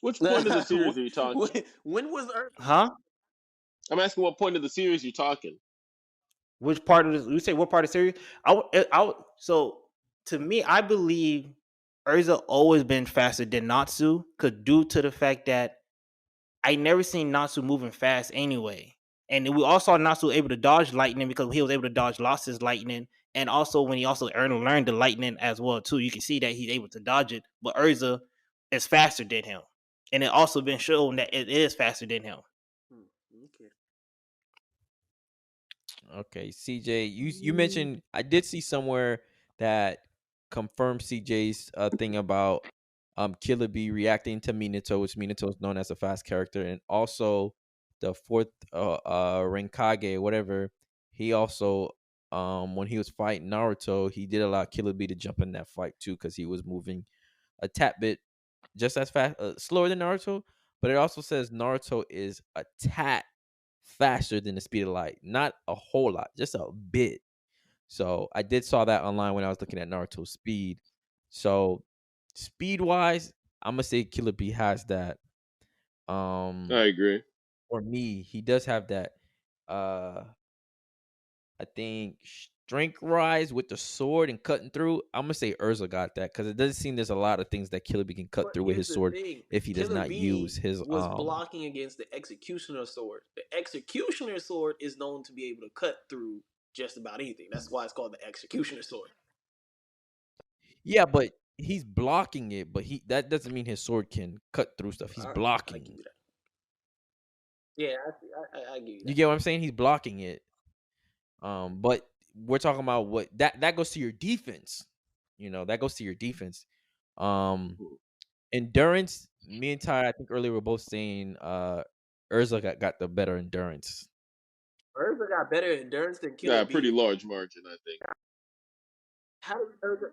Speaker 4: Which point of the series are you talking?
Speaker 2: When was Erza?
Speaker 3: Huh?
Speaker 4: I'm asking what point of the series you're talking.
Speaker 3: Which part of the? You say what part of the series? So to me, I believe Erza always been faster than Natsu, due to the fact that I never seen Natsu moving fast anyway. And we also saw Natsu able to dodge lightning because he was able to dodge Lost's lightning. And also when he also learned the lightning as well too, you can see that he's able to dodge it. But Erza is faster than him. And it also been shown that it is faster than him.
Speaker 1: Okay, CJ, you mentioned, I did see somewhere that confirmed CJ's thing about Killer Bee reacting to Minato, which Minato is known as a fast character, and also the fourth Renkage, whatever, he also when he was fighting Naruto, he did allow Killer Bee to jump in that fight too, because he was moving a tad bit just as fast, slower than Naruto. But it also says Naruto is a tad faster than the speed of light, not a whole lot, just a bit. So I did saw that online when I was looking at Naruto's speed. So speed wise, I'm gonna say Killer Bee has that.
Speaker 4: I agree.
Speaker 1: For me, he does have that. I think strength rise with the sword and cutting through. I'm gonna say Erza got that, because it doesn't seem there's a lot of things that Killer Bee can cut through with his sword if he does not use his
Speaker 2: was blocking against the Executioner sword. The Executioner sword is known to be able to cut through just about anything. That's why it's called the Executioner sword.
Speaker 1: Yeah, but he's blocking it, but that doesn't mean his sword can cut through stuff. He's blocking.
Speaker 2: I yeah, I get you.
Speaker 1: You get what I'm saying? He's blocking it. But we're talking about what that goes to your defense. You know, that goes to your defense. Endurance, me and Ty, I think earlier we were both saying Erza got the better endurance.
Speaker 2: Erza got better endurance than Killer Bee.
Speaker 4: Pretty large margin, I think.
Speaker 2: How did Erza?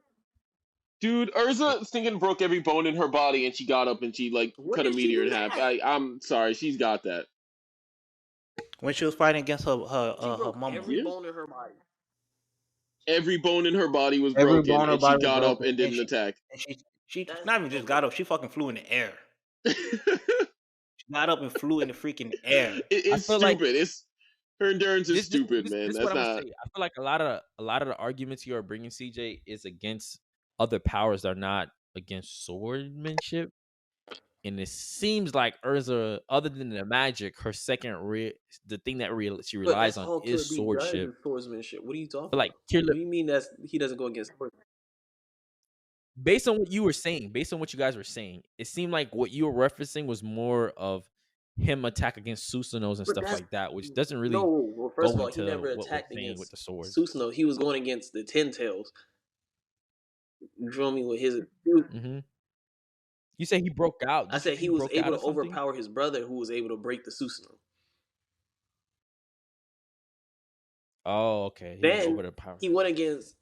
Speaker 4: Dude, Erza thinking broke every bone in her body, and she got up and she cut a meteor in half. I'm sorry, she's got that.
Speaker 3: When she was fighting against her mama,
Speaker 2: every bone in her body.
Speaker 4: Every bone in her body was broken, and she got up and did an attack.
Speaker 3: She not even just got up; she fucking flew in the air. She got up and flew in the freaking air.
Speaker 4: It's stupid. Like her endurance is stupid, man. That's not.
Speaker 1: I feel like a lot of the arguments you are bringing, CJ, is against other powers that are not against swordmanship. And it seems like Erza, other than the magic, her second the thing that she relies on is swordmanship.
Speaker 2: Swordsmanship. What are you talking about?
Speaker 1: Like,
Speaker 2: what do you mean that he doesn't go against swordsmanship?
Speaker 1: Based on what you were saying, based on what you guys were saying, it seemed like what you were referencing was more of him attack against Susanos and stuff like that, which doesn't really.
Speaker 2: No, well, first of all, he never attacked against with the sword. Susanoo. He was going against the Ten Tails. You feel me? With his.
Speaker 1: Mm-hmm. You say he broke out.
Speaker 2: I said he was able to overpower his brother, who was able to break the Susanoo.
Speaker 1: Oh, okay.
Speaker 2: He went against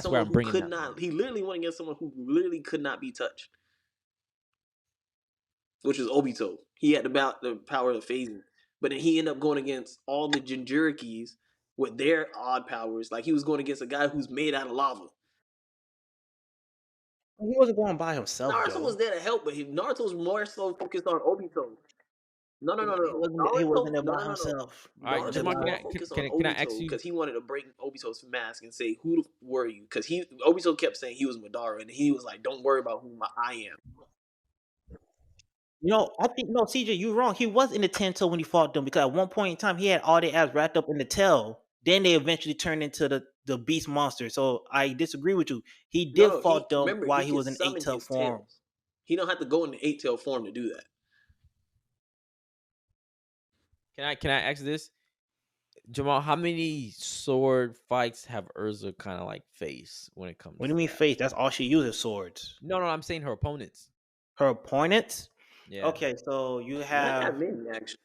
Speaker 2: someone who could not. He literally went against someone who literally could not be touched, which is Obito. He had the power of phasing, but then he ended up going against all the Jinchurikis with their odd powers. Like he was going against a guy who's made out of lava.
Speaker 3: He wasn't going by himself.
Speaker 2: Naruto was there to help, but Naruto was more so focused on Obito. No.
Speaker 3: He wasn't there by himself.
Speaker 1: All right, can I ask you?
Speaker 2: Because he wanted to break Obito's mask and say, "Who were you?" Because Obito kept saying he was Madara, and he was like, "Don't worry about who I am."
Speaker 3: You know, I think CJ, you're wrong. He was in the 10 tail when he fought them, because at one point in time he had all their abs wrapped up in the tail. Then they eventually turned into the beast monster. So I disagree with you. He did fought them while he was in 8-tail form.
Speaker 2: He don't have to go in the 8-tail form to do that.
Speaker 1: Can I ask this, Jamal? How many sword fights have Erza kind of like faced when it comes?
Speaker 3: What do you mean face? That's all she uses, swords.
Speaker 1: No, I'm saying her opponents.
Speaker 3: Her opponents?
Speaker 1: Yeah.
Speaker 3: Okay, so you have
Speaker 2: not that many actually.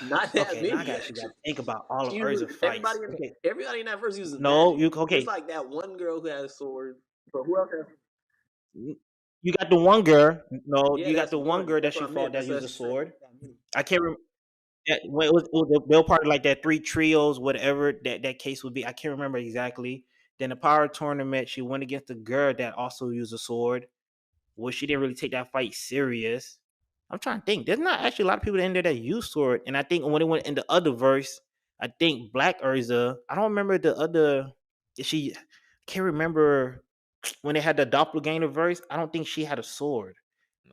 Speaker 2: Not that many.
Speaker 3: Now I gotta think about all of Erza fights.
Speaker 2: Everybody in that verse uses.
Speaker 3: No,
Speaker 2: magic. It's like that one girl who has a sword, but who else has?
Speaker 3: You got the one girl. No, you got the one girl that she fought that used a sword. I can't remember. Yeah, they were part of like that 3 trios, whatever that case would be. I can't remember exactly. Then the power tournament, she went against the girl that also used a sword. Well, she didn't really take that fight serious. I'm trying to think. There's not actually a lot of people in there that use sword. And I think when it went in the other verse, I think Black Erza, I don't remember the other. I can't remember when they had the doppelganger verse. I don't think she had a sword.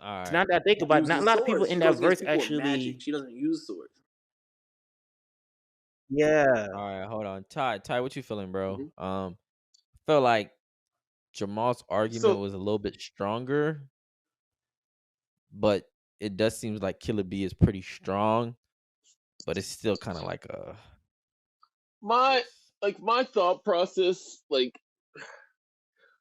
Speaker 1: All right.
Speaker 3: So now that I think about it, not a lot of people in that verse actually.
Speaker 2: She doesn't use swords.
Speaker 3: Yeah.
Speaker 1: All right, hold on. Ty, what you feeling, bro? Mm-hmm. Felt like Jamal's argument was a little bit stronger, but it does seem like Killer Bee is pretty strong, but it's still kind of like a
Speaker 4: my thought process. Like,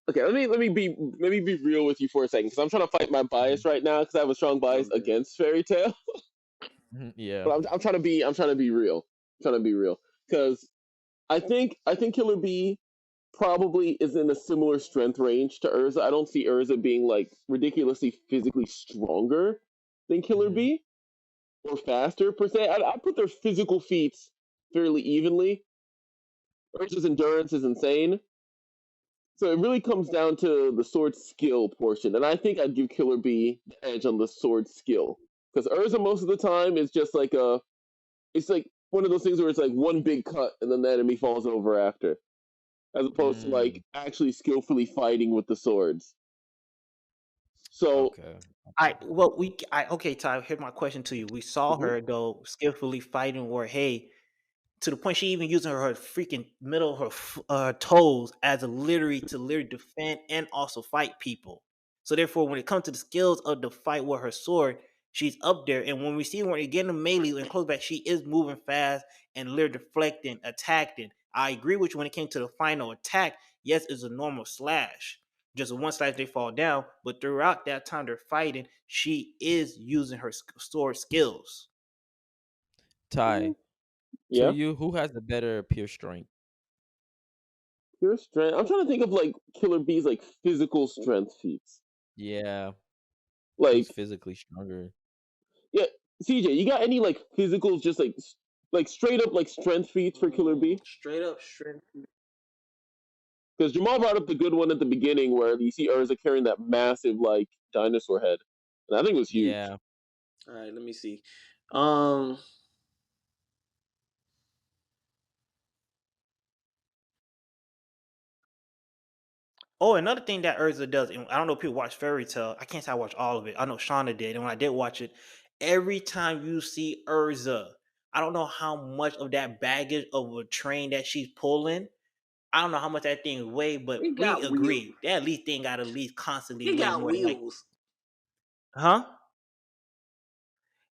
Speaker 4: okay, let me be real with you for a second, because I'm trying to fight my bias right now, because I have a strong bias against Fairy Tail.
Speaker 1: Yeah.
Speaker 4: But I'm trying to be real. Because I think Killer B probably is in a similar strength range to Erza. I don't see Erza being like ridiculously physically stronger than Killer B or faster per se. I put their physical feats fairly evenly. Erza's endurance is insane. So it really comes down to the sword skill portion, and I think I'd give Killer B the edge on the sword skill because Erza most of the time is just like it's like one of those things where it's like one big cut and then the enemy falls over after, as opposed to like actually skillfully fighting with the swords. So,
Speaker 1: okay.
Speaker 3: Okay, Ty. Here's my question to you. We saw her though skillfully fighting, where to the point she even using her freaking middle of her toes as a literally defend and also fight people. So therefore, when it comes to the skills of the fight with her sword, she's up there. And when we see when it getting melee and close back, she is moving fast and literally deflecting, attacking. I agree with you when it came to the final attack. Yes, it's a normal slash. Just one slash they fall down, but throughout that time they're fighting, she is using her sword skills.
Speaker 1: Ty,
Speaker 4: yeah.
Speaker 1: to you, who has the better pure strength?
Speaker 4: Pure strength. I'm trying to think of like Killer B's like physical strength feats.
Speaker 1: Yeah.
Speaker 4: Like
Speaker 1: who's physically stronger?
Speaker 4: Yeah, CJ, you got any like physical, just like straight up like strength feats for Killer B?
Speaker 2: Straight up strength.
Speaker 4: Because Jamal brought up the good one at the beginning where you see Erza carrying that massive like dinosaur head, and I think it was huge.
Speaker 1: Yeah.
Speaker 2: All right, let me see.
Speaker 3: Oh, another thing that Erza does, and I don't know if people watch Fairy Tale. I can't say I watch all of it. I know Shauna did, and when I did watch it, every time you see Erza, I don't know how much of that baggage of a train that she's pulling. I don't know how much that thing weigh, but we agree that at least thing got at least constantly weigh more than
Speaker 2: wheels.
Speaker 3: Huh?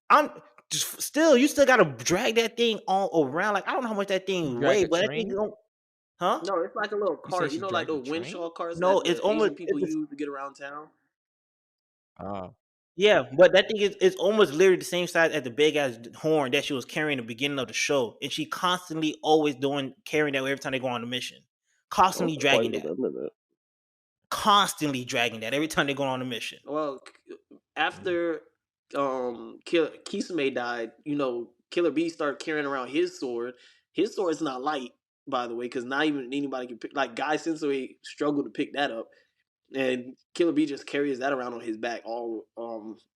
Speaker 3: I'm just still. You still gotta drag that thing all around. Like I don't know how much that thing weigh, but that thing don't. Huh?
Speaker 2: No, it's like a little cart. You know, like those windshaw carts
Speaker 3: No,
Speaker 2: that
Speaker 3: it's
Speaker 2: the Asian
Speaker 3: almost
Speaker 2: people use to get around town.
Speaker 3: Yeah, but that thing is almost literally the same size as the big ass horn that she was carrying at the beginning of the show, and she constantly always carrying that every time they go on a mission, constantly dragging that. Constantly dragging that every time they go on a mission.
Speaker 2: Well, after Kisame died, you know, Killer B started carrying around his sword. His sword is not light, by the way, because not even anybody can pick. Like Guy Sensei struggled to pick that up, and Killer B just carries that around on his back all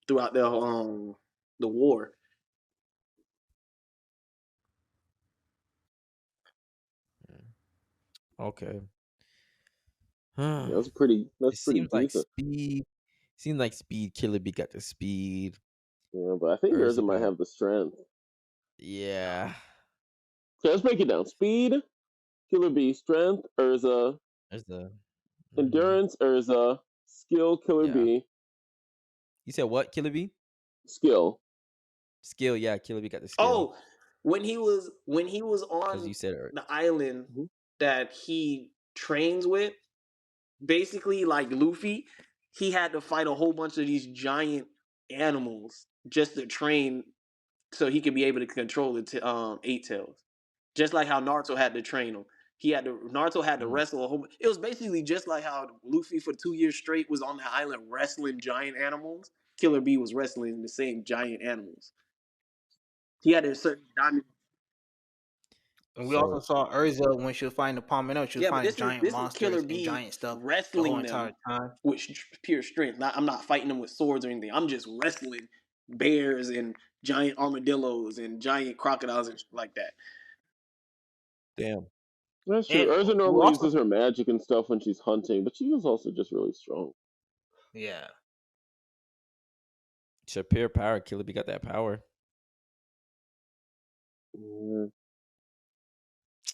Speaker 2: throughout the war.
Speaker 1: Okay.
Speaker 4: That's pretty
Speaker 1: seems
Speaker 4: decent.
Speaker 1: like speed. Seems like speed. Killer B got the speed.
Speaker 4: Yeah, but I think Erza might have the strength.
Speaker 1: Yeah.
Speaker 4: Okay, let's break it down. Speed, Killer B, strength, Erza. Endurance, Erza. Skill, Killer B.
Speaker 1: You said what? Killer B?
Speaker 4: Skill,
Speaker 1: yeah. Killer B got the skill.
Speaker 2: Oh, when he was on
Speaker 1: you said
Speaker 2: the island that he trains with, basically like Luffy, he had to fight a whole bunch of these giant animals just to train so he could be able to control the eight tails. Just like how Naruto had to train him. Naruto had to wrestle a whole. It was basically just like how Luffy for 2 years straight was on the island wrestling giant animals. Killer B was wrestling the same giant animals. He had a certain diamond.
Speaker 3: And we also saw Erza when she was fighting the Palmetto. She was fighting giant monsters
Speaker 2: Killer B
Speaker 3: and giant stuff
Speaker 2: wrestling
Speaker 3: the whole entire time
Speaker 2: with pure strength. I'm not fighting them with swords or anything. I'm just wrestling bears and giant armadillos and giant crocodiles and like that.
Speaker 1: Damn.
Speaker 4: That's true. Erza normally uses her magic and stuff when she's hunting, but she was also just really strong.
Speaker 3: Yeah.
Speaker 1: It's a pure power. Killer B got that power.
Speaker 4: Yeah.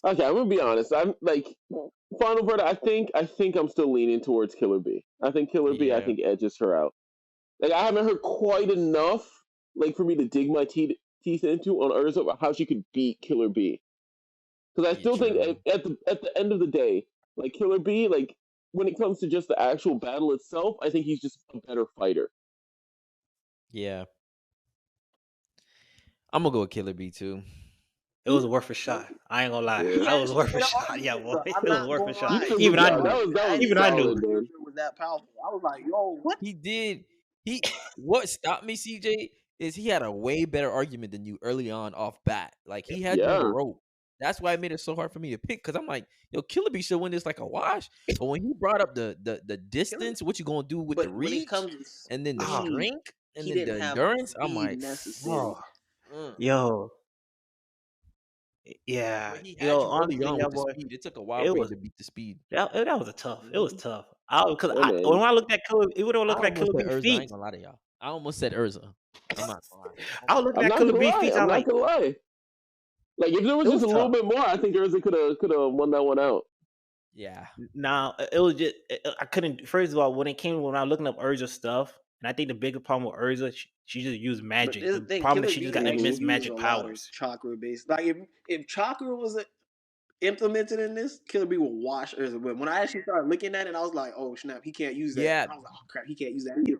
Speaker 4: Okay, I'm gonna be honest. I'm like final verdict. I think I'm still leaning towards Killer B. I think Killer B. I think edges her out. Like I haven't heard quite enough, like for me to dig my teeth into on Erza about how she could beat Killer B. Because I still think at the end of the day, like Killer B, like when it comes to just the actual battle itself, I think he's just a better fighter.
Speaker 1: Yeah. I'm gonna go with Killer Bee too.
Speaker 3: It was worth a shot. I ain't gonna lie.
Speaker 4: Yeah.
Speaker 3: That was worth a
Speaker 2: In an
Speaker 3: shot. Yeah,
Speaker 2: argument,
Speaker 3: boy.
Speaker 2: I'm
Speaker 3: It was
Speaker 2: not
Speaker 3: worth a
Speaker 2: gonna
Speaker 3: shot.
Speaker 2: lie.
Speaker 4: That
Speaker 3: Even I
Speaker 4: was
Speaker 3: knew.
Speaker 2: I
Speaker 4: was
Speaker 2: didn't
Speaker 3: Even I knew.
Speaker 4: solid,
Speaker 2: know
Speaker 4: man.
Speaker 2: it was that powerful. I was like, yo, what?
Speaker 1: He did. What stopped me, CJ, is he had a way better argument than you early on off bat. Like he had you on the
Speaker 4: Yeah.
Speaker 1: rope. That's why it made it so hard for me to pick. Cause I'm like, yo, Killer Bee should win this like a wash. But when he brought up the distance, what you gonna do with the
Speaker 2: But when it
Speaker 1: reach,
Speaker 2: comes to
Speaker 1: and then the
Speaker 2: speed,
Speaker 1: strength, and
Speaker 2: he
Speaker 1: then
Speaker 2: didn't
Speaker 1: the
Speaker 2: have the
Speaker 1: endurance, I'm
Speaker 2: speed
Speaker 1: like,
Speaker 2: necessary.
Speaker 3: Oh,
Speaker 1: mm.
Speaker 3: yo.
Speaker 1: But
Speaker 3: Yeah.
Speaker 1: he had
Speaker 3: Yo,
Speaker 1: you early
Speaker 3: honestly,
Speaker 1: on
Speaker 3: yeah,
Speaker 1: with the
Speaker 3: boy.
Speaker 1: speed. It took a while
Speaker 3: It
Speaker 1: for you
Speaker 3: was
Speaker 1: to beat the speed.
Speaker 3: that was a tough. It was tough. Because
Speaker 4: Yeah, man.
Speaker 3: when I looked at Killer, even though I
Speaker 1: I
Speaker 3: looked at
Speaker 1: almost
Speaker 3: Killer
Speaker 1: said
Speaker 3: B
Speaker 1: Erza. I
Speaker 3: feet,
Speaker 1: ain't gonna lie to y'all. I almost said Erza. I'm not gonna lie.
Speaker 3: I was looking
Speaker 4: I'm
Speaker 3: at
Speaker 4: not
Speaker 3: Killer
Speaker 4: gonna
Speaker 3: B
Speaker 4: lie.
Speaker 3: feet.
Speaker 4: I'm
Speaker 3: I'm
Speaker 4: not
Speaker 3: like,
Speaker 4: gonna lie. Like if there was
Speaker 3: it
Speaker 4: just
Speaker 3: was
Speaker 4: a little
Speaker 3: tough.
Speaker 4: bit more, I think Erza could have won that one out.
Speaker 1: Yeah.
Speaker 3: Now it was just I couldn't. First of all, when I was looking up Erza stuff, and I think the bigger problem with Erza, she just used
Speaker 2: But
Speaker 3: magic.
Speaker 2: this is
Speaker 3: The
Speaker 2: the thing,
Speaker 3: problem is
Speaker 2: Killer
Speaker 3: she just
Speaker 2: B
Speaker 3: got
Speaker 2: actually
Speaker 3: immense
Speaker 4: Mm-hmm.
Speaker 2: uses a
Speaker 3: magic
Speaker 2: lot of
Speaker 3: powers.
Speaker 2: chakra based. Like if chakra was implemented in this, Killer B will wash Urza. But when I actually started looking at it, I was like, oh snap, he can't use that.
Speaker 1: Yeah.
Speaker 2: And I was like, oh crap, he can't use that either.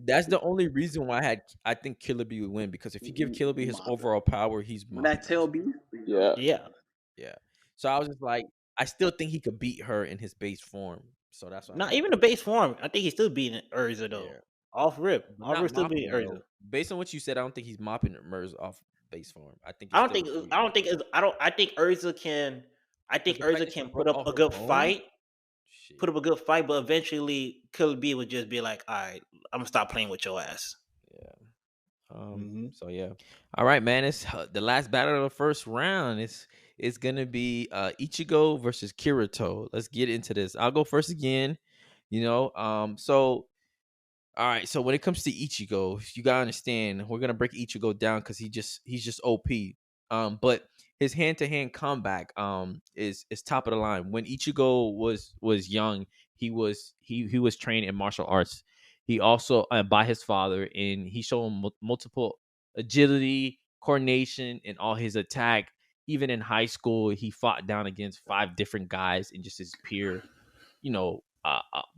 Speaker 1: That's the only reason why I think Killer Bee would win, because if you give Killer Bee his
Speaker 2: Mopping.
Speaker 1: overall power, he's
Speaker 2: When that
Speaker 1: mopping
Speaker 2: tail
Speaker 1: Erza.
Speaker 2: beast,
Speaker 4: Yeah.
Speaker 3: Yeah.
Speaker 1: Yeah. So I was just like, I still think he could beat her in his base form. So that's why I'm
Speaker 3: Not
Speaker 1: like,
Speaker 3: even the base form. I think he's still beating Erza though.
Speaker 1: yeah.
Speaker 3: Off rip.
Speaker 1: But
Speaker 3: Off
Speaker 1: not
Speaker 3: rip still
Speaker 1: mopping
Speaker 3: beating
Speaker 1: her
Speaker 3: Erza.
Speaker 1: though. Based on what you said, I don't think he's mopping Mers off base form. I think
Speaker 3: I
Speaker 1: it's
Speaker 3: don't
Speaker 1: still
Speaker 3: think
Speaker 1: gonna be
Speaker 3: I don't think it's, I don't I think Erza can
Speaker 1: because the fact that she
Speaker 3: put
Speaker 1: broke
Speaker 3: up
Speaker 1: all
Speaker 3: a
Speaker 1: her
Speaker 3: good
Speaker 1: bones.
Speaker 3: fight. Put
Speaker 1: Shit.
Speaker 3: up a good fight, but eventually Killer B would just be like, all right, I'm gonna stop playing with your ass.
Speaker 1: Yeah.
Speaker 3: Mhm.
Speaker 1: So yeah. All right, man. It's the last battle of the first round. It's gonna be Ichigo versus Kirito. Let's get into this. I'll go first again. So all right, so when it comes to Ichigo, you gotta understand we're gonna break Ichigo down because he's just OP. But his hand to hand comeback is top of the line. When Ichigo was young, he was trained in martial arts. He also by his father, and he showed him multiple agility, coordination, and all his attack. Even in high school, he fought down against 5 different guys in just his peer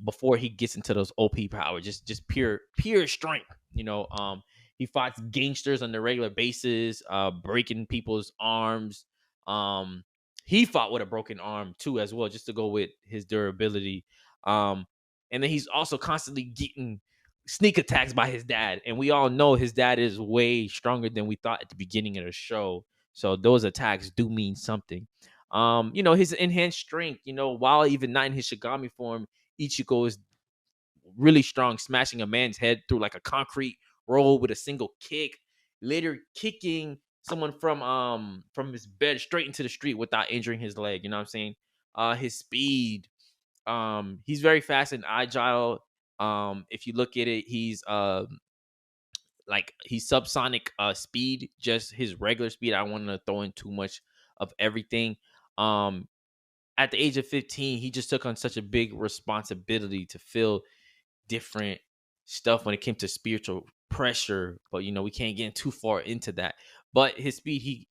Speaker 1: before he gets into those OP power, just pure strength. He fights gangsters on the regular basis, breaking people's arms. He fought with a broken arm too, as well, just to go with his durability. And then he's also constantly getting sneak attacks by his dad, and we all know his dad is way stronger than we thought at the beginning of the show. So those attacks do mean something. His enhanced strength, while even not in his Shigami form, Ichigo is really strong, smashing a man's head through like a concrete roll with a single kick, later kicking someone from his bed straight into the street without injuring his leg. You know what I'm saying? His speed, he's very fast and agile. If you look at it, he's subsonic speed, just his regular speed. I don't want to throw in too much of everything. At the age of 15, he just took on such a big responsibility to feel different stuff when it came to spiritual pressure. But we can't get too far into that. But his speed,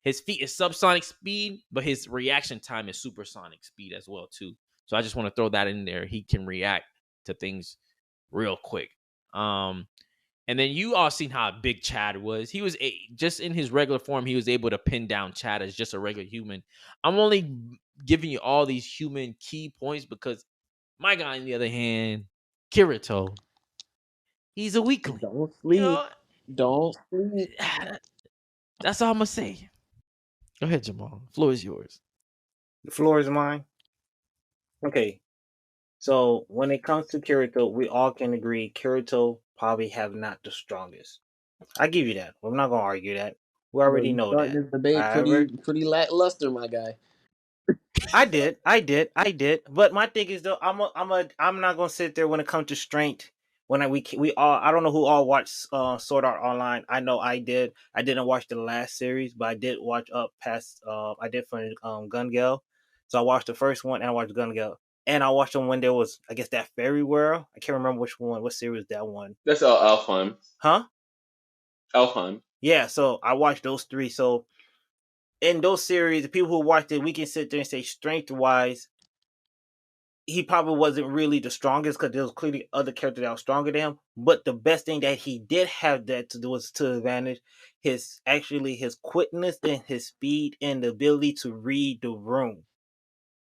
Speaker 1: his feet is subsonic speed, but his reaction time is supersonic speed as well too. So I just want to throw that in there. He can react to things real quick. And then you all seen how big Chad was. He was just in his regular form. He was able to pin down Chad as just a regular human. I'm only giving you all these human key points because my guy, on the other hand, Kirito, he's a weakling.
Speaker 2: Don't sleep. Don't sleep.
Speaker 1: That's all I'm gonna say. Go ahead, Jamal. The floor is yours.
Speaker 3: The floor is mine. Okay. So when it comes to Kirito, we all can agree Kirito probably have not the strongest. I give you that. I'm not gonna argue that. We
Speaker 2: Bro,
Speaker 3: already
Speaker 2: you
Speaker 3: know
Speaker 2: starting
Speaker 3: that.
Speaker 2: this debate
Speaker 3: However,
Speaker 2: pretty lackluster, my guy.
Speaker 3: I did. But my thing is though, I'm not gonna sit there when it comes to strength. We all, I don't know who all watched Sword Art Online. I know I did. I didn't watch the last series, but I did watch up past. I did for Gun Gale, so I watched the first one and I watched Gun Gale, and I watched them when there was, I guess, that fairy world. I can't remember what series that one.
Speaker 4: That's Alfheim.
Speaker 3: Huh?
Speaker 4: Alfheim.
Speaker 3: Yeah. So I watched those three. So in those series, the people who watched it, we can sit there and say strength wise, he probably wasn't really the strongest because there was clearly other characters that were stronger than him. But the best thing that he did have that to do was to advantage his quickness and his speed and the ability to read the room,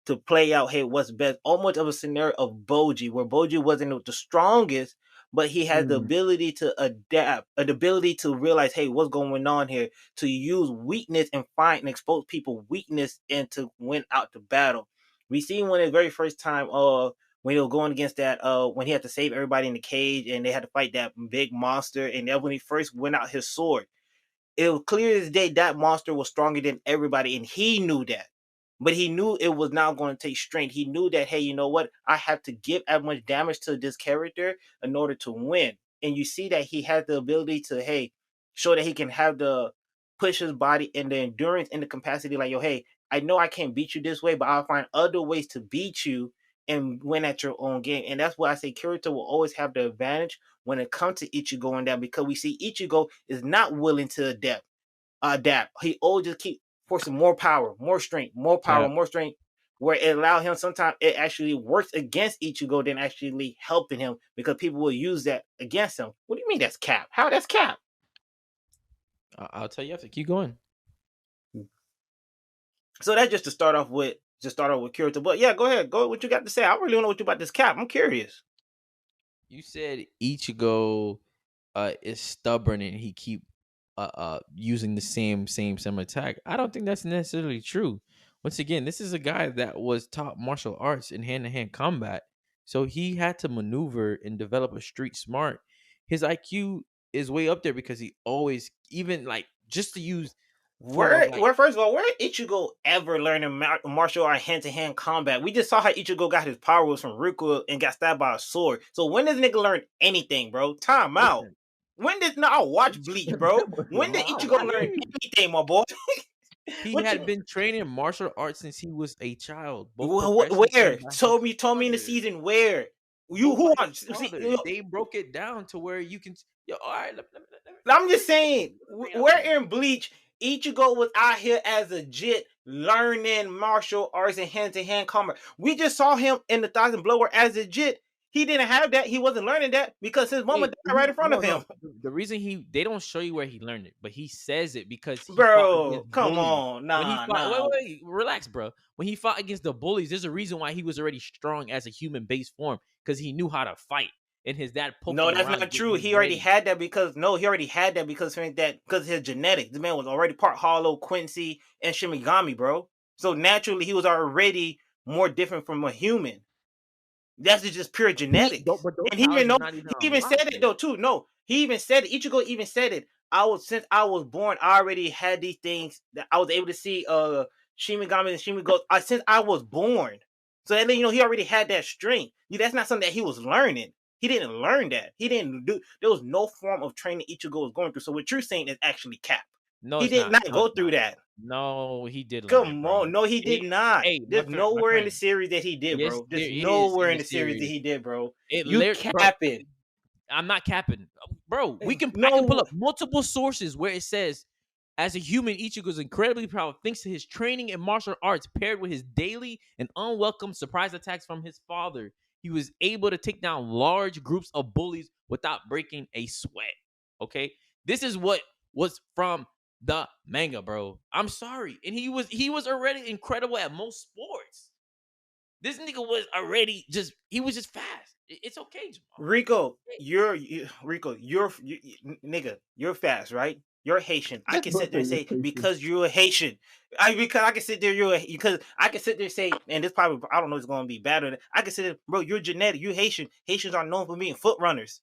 Speaker 3: to play out, hey, what's best. Almost of a scenario of Boji, where Boji wasn't the strongest, but he had the ability to adapt, the ability to realize, hey, what's going on here, to use weakness and find and expose people's weakness and to win out the battle. We seen when his very first time, when he was going against that, when he had to save everybody in the cage and they had to fight that big monster, and then when he first went out his sword, it was clear as day that monster was stronger than everybody, and he knew that. But he knew it was not going to take strength. He knew that, hey, you know what? I have to give as much damage to this character in order to win. And you see that he had the ability to, hey, show that he can have the push his body and the endurance and the capacity, like, yo, hey, I know I can't beat you this way, but I'll find other ways to beat you and win at your own game. And that's why I say Kirito will always have the advantage when it comes to Ichigo and that, because we see Ichigo is not willing to adapt. He always just keep forcing more power, more strength, more power, more strength, where it allowed him, sometimes it actually works against Ichigo than actually helping him, because people will use that against him. What do you mean that's cap? How that's cap?
Speaker 1: I'll tell you after. Keep going.
Speaker 3: So that's just to start off with Kirito. But yeah, go ahead. Go what you got to say. I really don't know what you about this cap. I'm curious.
Speaker 1: You said Ichigo is stubborn and he keep using the same similar attack. I don't think that's necessarily true. Once again, this is a guy that was taught martial arts in hand-to-hand combat, so he had to maneuver and develop a street smart. His IQ is way up there because he always, even like, just to use
Speaker 3: where first of all, where Ichigo ever learning martial art hand-to-hand combat? We just saw how Ichigo got his power was from Rico and got stabbed by a sword. So when does nigga learn anything, bro? Time out. When did I'll watch Bleach, bro? When did Ichigo learn anything, my boy?
Speaker 1: He had been training martial arts since he was a child.
Speaker 3: Where? Told me in the season where? You who watched?
Speaker 1: They broke it down to where you can. Yo, all right.
Speaker 3: I'm just saying, where in Bleach, Ichigo was out here as a jit learning martial arts and hand-to-hand combat. We just saw him in the Thousand Blower as a jit. He didn't have that. He wasn't learning that because his mama died right in front of him.
Speaker 1: The reason they don't show you where he learned it, but he says it because
Speaker 3: bro, come on,
Speaker 1: wait, relax, bro. When he fought against the bullies, there's a reason why he was already strong as a human base form, because he knew how to fight. And his dad poked him.
Speaker 3: No, that's not true. He already had that because his genetics. The man was already part Hollow, Quincy, and Shinigami, bro. So naturally, he was already more different from a human. That's just pure genetics. And he even said it though too. No, he even said it. Ichigo even said it. Since I was born, I already had these things that I was able to see Shinigami and Shimigo since I was born. So that he already had that strength. That's not something that he was learning. He didn't learn that. He didn't do. There was no form of training Ichigo was going through. So what you're saying is actually cap.
Speaker 1: No,
Speaker 3: he did not go through that.
Speaker 1: No, he did.
Speaker 3: Come on, no, he did not. Hey, there's nowhere in the series that he did, bro. There's nowhere in the series that he did, bro. You capping.
Speaker 1: I'm not capping, bro. I can pull up multiple sources where it says, as a human, Ichigo is incredibly proud thanks to his training in martial arts paired with his daily and unwelcome surprise attacks from his father. He was able to take down large groups of bullies without breaking a sweat. Okay, this is what was from the manga, bro. I'm sorry, and he was already incredible at most sports. This nigga was already he was just fast. It's okay, Jamal.
Speaker 3: Rico, you're fast, right? You're Haitian. I can sit there and say because you're a Haitian. I can sit there and say, and this probably I don't know it's gonna be better. I can sit there, bro. You're genetic. You're Haitian. Haitians are known for being foot runners.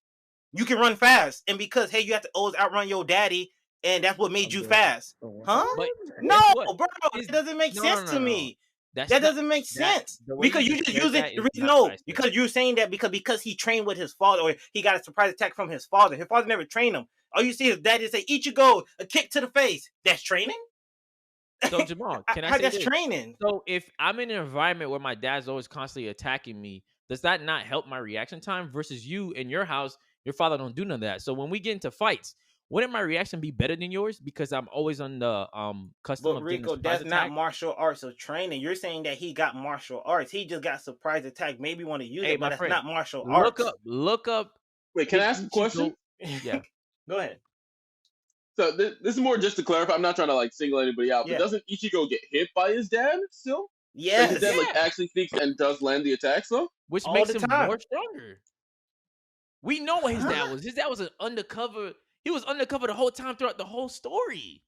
Speaker 3: You can run fast, and because you have to always outrun your daddy, and that's what made you fast, huh? But no, bro, it doesn't make sense to me. That doesn't make sense because you just use it. Because you're saying that because he trained with his father or he got a surprise attack from his father. His father never trained him. All you see is daddy say, Ichigo, a kick to the face. That's training?
Speaker 1: So Jamal, can I say
Speaker 3: that's training?
Speaker 1: So if I'm in an environment where my dad's always constantly attacking me, does that not help my reaction time? Versus you in your house, your father don't do none of that. So when we get into fights, wouldn't my reaction be better than yours because I'm always on the custom
Speaker 3: But
Speaker 1: of getting a
Speaker 3: Rico,
Speaker 1: surprise
Speaker 3: that's not
Speaker 1: attack?
Speaker 3: martial arts or training. You're saying that he got martial arts. He just got surprise attack. Maybe want to use
Speaker 1: Hey,
Speaker 3: it, but
Speaker 1: my
Speaker 3: that's
Speaker 1: friend,
Speaker 3: not martial
Speaker 1: look
Speaker 3: arts.
Speaker 1: up.
Speaker 4: Wait, can
Speaker 1: If
Speaker 4: I ask a question?
Speaker 1: Ichigo, yeah.
Speaker 3: Go ahead.
Speaker 4: So this is more just to clarify. I'm not trying to like single anybody out, but
Speaker 3: Yeah.
Speaker 4: doesn't Ichigo get hit by his dad still? Like his
Speaker 3: Yes.
Speaker 4: dad like
Speaker 1: Yeah.
Speaker 4: actually sneaks and does land the attacks though?
Speaker 1: Which
Speaker 3: All
Speaker 1: makes
Speaker 3: the
Speaker 1: him
Speaker 3: time.
Speaker 1: more stronger. We know what his dad was. His dad was an undercover. He was undercover the whole time throughout the whole story.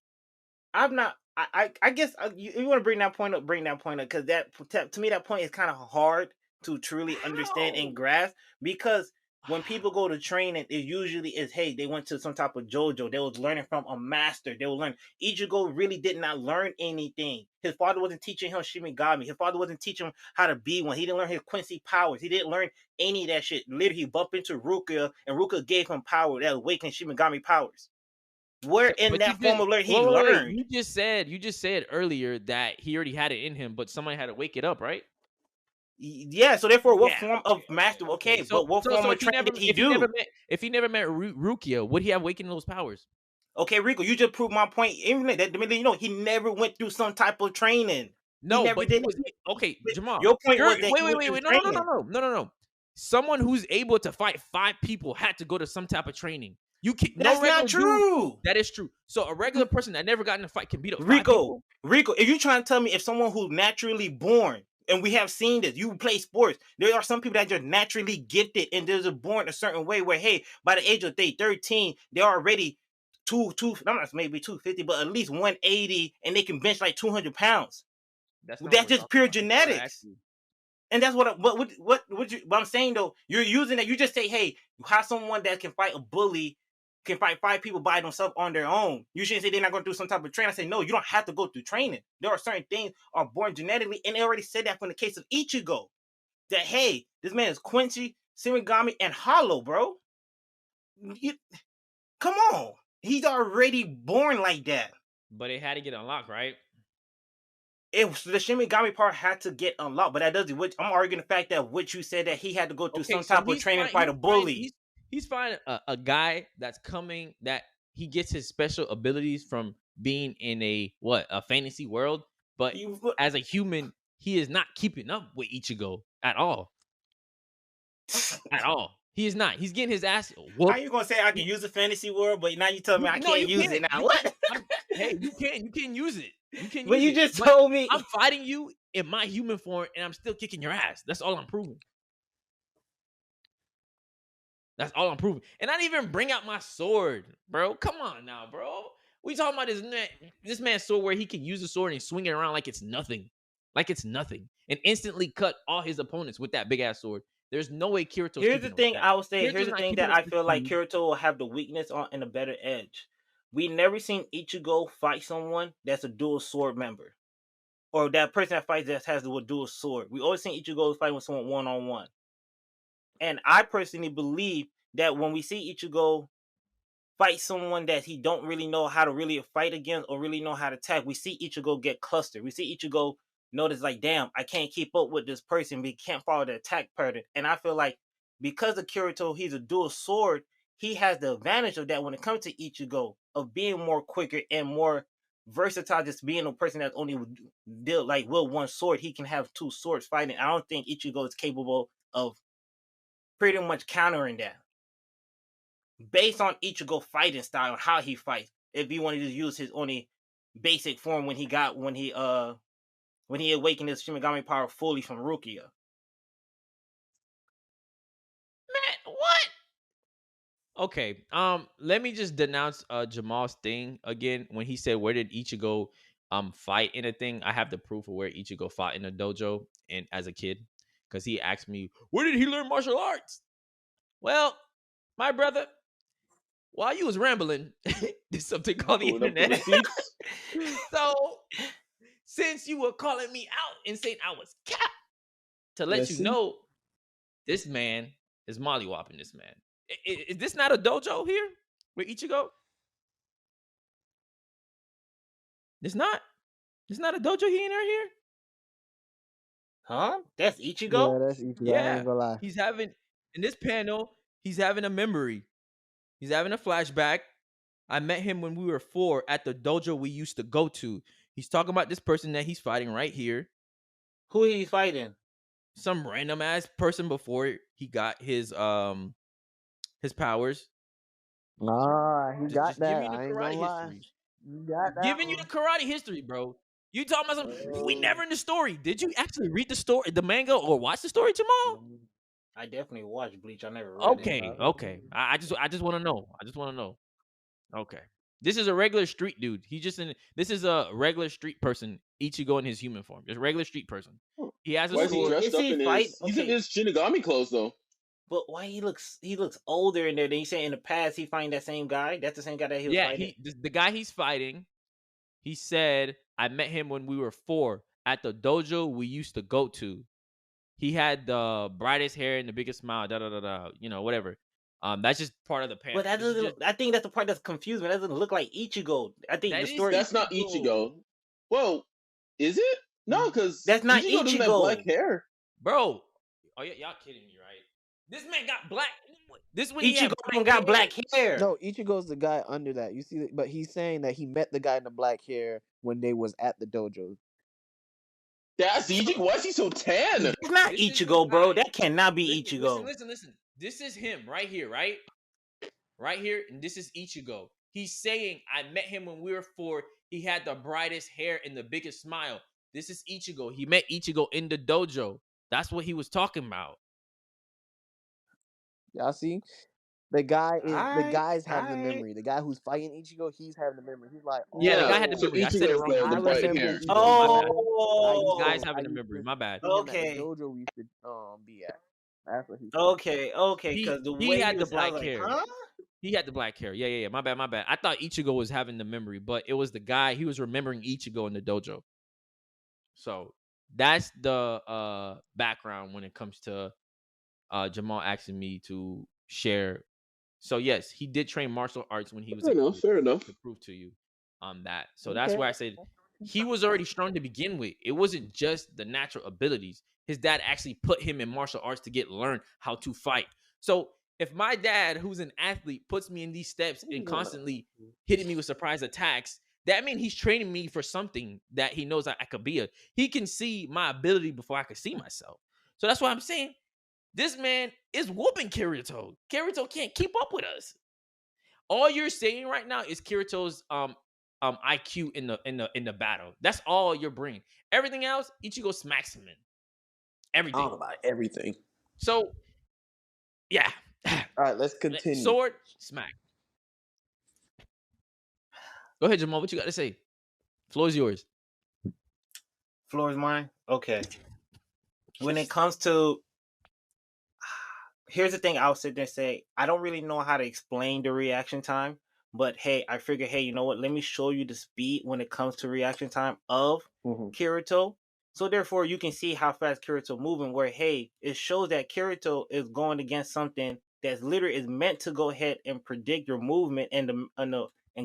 Speaker 3: I'm not. I guess you want to bring that point up. Bring that point up because that to me that point is kind of hard to truly understand and grasp because when people go to training, it usually is hey they went to some type of JoJo. They was learning from a master. They will learn. Ichigo really did not learn anything. His father wasn't teaching him Shimigami. His father wasn't teaching him how to be one. He didn't learn his Quincy powers. He didn't learn any of that shit. Literally, he bumped into Ruka and Ruka gave him power that awakened Shimigami powers. Where in that form of learning he learned?
Speaker 1: You just said earlier that he already had it in him, but somebody had to wake it up, right?
Speaker 3: Yeah. So therefore, what form of master? Okay,
Speaker 1: So,
Speaker 3: but what form of training did he do?
Speaker 1: If he never met Rukia, would he have awakened those powers?
Speaker 3: Okay, Rico, you just proved my point. Even that, you know, he never went through some type of training.
Speaker 1: No,
Speaker 3: he never
Speaker 1: but
Speaker 3: did.
Speaker 1: Okay, Jamal.
Speaker 3: Your point was that
Speaker 1: wait. No. Someone who's able to fight 5 people had to go to some type of training. You can't.
Speaker 3: That's not true.
Speaker 1: That is true. So a regular person that never got in a fight can beat up 5
Speaker 3: Rico.
Speaker 1: people?
Speaker 3: If you're trying to tell me if someone who's naturally born, and we have seen this, you play sports, there are some people that are naturally gifted and they're born a certain way where, hey, by the age of 13, they're already I'm not maybe 250, but at least 180, and they can bench like 200 pounds. That's just pure genetics. And that's what I'm saying though. You're using that. You just say, hey, you have someone that can fight a bully, can fight 5 people by themselves on their own. You shouldn't say they're not going to do some type of training. I say, no, you don't have to go through training. There are certain things are born genetically, and they already said that from the case of Ichigo. That hey, this man is Quincy, Shimigami, and Hollow, bro. Come on. He's already born like that.
Speaker 1: But it had to get unlocked, right?
Speaker 3: The Shimigami part had to get unlocked, but that doesn't. I'm arguing the fact that what you said that he had to go through some type of training to fight a bully.
Speaker 1: He's finding a guy that's coming that he gets his special abilities from being in a fantasy world, but as a human, he is not keeping up with Ichigo at all. At all. He is not. He's getting his ass whooped.
Speaker 3: How you gonna say I can use a fantasy world, but now you tell me I can't use it now? What?
Speaker 1: Hey, you can use it. You can.
Speaker 3: But you just told me
Speaker 1: I'm fighting you in my human form, and I'm still kicking your ass. That's all I'm proving. That's all I'm proving. And I didn't even bring out my sword, bro. Come on now, bro. We talking about this man's sword where he can use the sword and swing it around like it's nothing. Like it's nothing. And instantly cut all his opponents with that big ass sword. There's no way Kirito.
Speaker 3: Here's the thing I would say. Here's the thing that I feel like Kirito will have the weakness on and a better edge. We never seen Ichigo fight someone that's a dual sword member, or that person that fights that has the dual sword. We always seen Ichigo fighting with someone 1-on-1. And I personally believe that when we see Ichigo fight someone that he don't really know how to really fight against or really know how to attack, we see Ichigo get clustered. We see Ichigo notice like, damn, I can't keep up with this person. We can't follow the attack pattern. And I feel like because of Kirito, he's a dual sword, he has the advantage of that when it comes to Ichigo, of being more quicker and more versatile, just being a person that's only deal like with one sword. He can have 2 swords fighting. I don't think Ichigo is capable of pretty much countering that. Based on Ichigo fighting style and how he fights, if he wanted to use his only basic form when he awakened his Shimigami power fully from Rukia.
Speaker 1: Man, what? Okay, let me just denounce Jamal's thing again when he said where did Ichigo fight in a thing. I have the proof of where Ichigo fought in a dojo and as a kid, because he asked me where did he learn martial arts. Well, my brother, while you was rambling, there's something called the internet. So, since you were calling me out and saying I was capped, to let you know, this man is mollywopping this man. Is this not a dojo here with Ichigo? It's not. It's not a dojo he in here.
Speaker 3: Huh? That's Ichigo?
Speaker 2: Yeah, that's Ichigo.
Speaker 1: Yeah.
Speaker 2: I ain't gonna lie.
Speaker 1: He's having, in this panel, he's having a memory. He's having a flashback. I met him when we were 4 at the dojo we used to go to. He's talking about this person that he's fighting right here.
Speaker 3: Who he fighting?
Speaker 1: Some random ass person before he got his powers.
Speaker 2: He
Speaker 1: Just
Speaker 2: got
Speaker 1: giving
Speaker 2: that.
Speaker 1: you the
Speaker 2: I ain't
Speaker 1: karate
Speaker 2: gonna lie.
Speaker 1: history.
Speaker 2: You got that
Speaker 1: Giving you
Speaker 2: one.
Speaker 1: the karate history, bro. You talking about something? We never in the story. Did you actually read the story, the manga, or watch the story, Jamal?
Speaker 3: I definitely watched Bleach. I never read it.
Speaker 1: Okay. I just want to know. Okay. This is a regular street dude. This is a regular street person, Ichigo in his human form. Just regular street person. He has a
Speaker 4: Why is he
Speaker 1: sword.
Speaker 4: dressed up in his? He's in
Speaker 3: Okay.
Speaker 4: his Shinigami clothes though.
Speaker 3: But why he looks older in there? Then you say in the past he find that same guy. That's the same guy that he was fighting.
Speaker 1: The guy he's fighting. He said, "I met him when we were 4 at the dojo we used to go to. He had the brightest hair and the biggest smile. Da da da da. You know, whatever. That's just part of the panel.
Speaker 3: But that doesn't. I think that's the part that's confusing. That doesn't look like Ichigo. I think the story.
Speaker 4: That's not Ichigo. Well, is it? No, because
Speaker 3: that's not Ichigo.
Speaker 4: Doesn't have black hair,
Speaker 1: bro. Oh yeah, y'all kidding me, right? This man got black. This when
Speaker 3: Ichigo don't got black hair.
Speaker 2: No, Ichigo's the guy under that. You see, but he's saying that he met the guy in the black hair when they was at the dojo.
Speaker 4: That's Ichigo. Why is he so tan?
Speaker 3: It's not Ichigo, bro. That cannot be Ichigo.
Speaker 1: Listen. This is him right here, right? Right here, and this is Ichigo. He's saying, I met him when we were 4. He had the brightest hair and the biggest smile. This is Ichigo. He met Ichigo in the dojo. That's what he was talking about.
Speaker 2: Y'all see? The guy's having the memory. The guy who's fighting Ichigo, he's having the memory. He's like,
Speaker 1: the guy had the memory. I said it wrong.
Speaker 4: The bright hair.
Speaker 1: The guy's having the memory. My bad.
Speaker 2: Okay. The dojo we used to be at. That's what he said.
Speaker 3: Okay. Because
Speaker 1: he had the black hair. Huh? He had the black hair. Yeah. My bad. I thought Ichigo was having the memory, but it was the guy. He was remembering Ichigo in the dojo. So that's the background when it comes to Jamal asking me to share. So yes, he did train martial arts when he was
Speaker 4: fair enough
Speaker 1: to prove to you that. So that's why I said he was already strong to begin with. It wasn't just the natural abilities. His dad actually put him in martial arts to learn how to fight. So if my dad, who's an athlete, puts me in these steps and constantly hitting me with surprise attacks, that means he's training me for something that he knows I could be. He can see my ability before I could see myself. So that's why I'm saying this man is whooping Kirito. Kirito can't keep up with us. All you're saying right now is Kirito's IQ in the battle. That's all you're bringing. Everything else, Ichigo smacks him in. Everything.
Speaker 2: All about everything.
Speaker 1: So, yeah.
Speaker 2: All right, let's continue.
Speaker 1: Sword, smack. Go ahead, Jamal. What you got to say? Floor is yours.
Speaker 3: Floor is mine? Okay. When it comes to... Here's the thing I'll sit there and say. I don't really know how to explain the reaction time. But, hey, I figure, hey, you know what? Let me show you the speed when it comes to reaction time of Kirito. So, therefore, you can see how fast Kirito moving. Where, hey, it shows that Kirito is going against something that's literally is meant to go ahead and predict your movement. And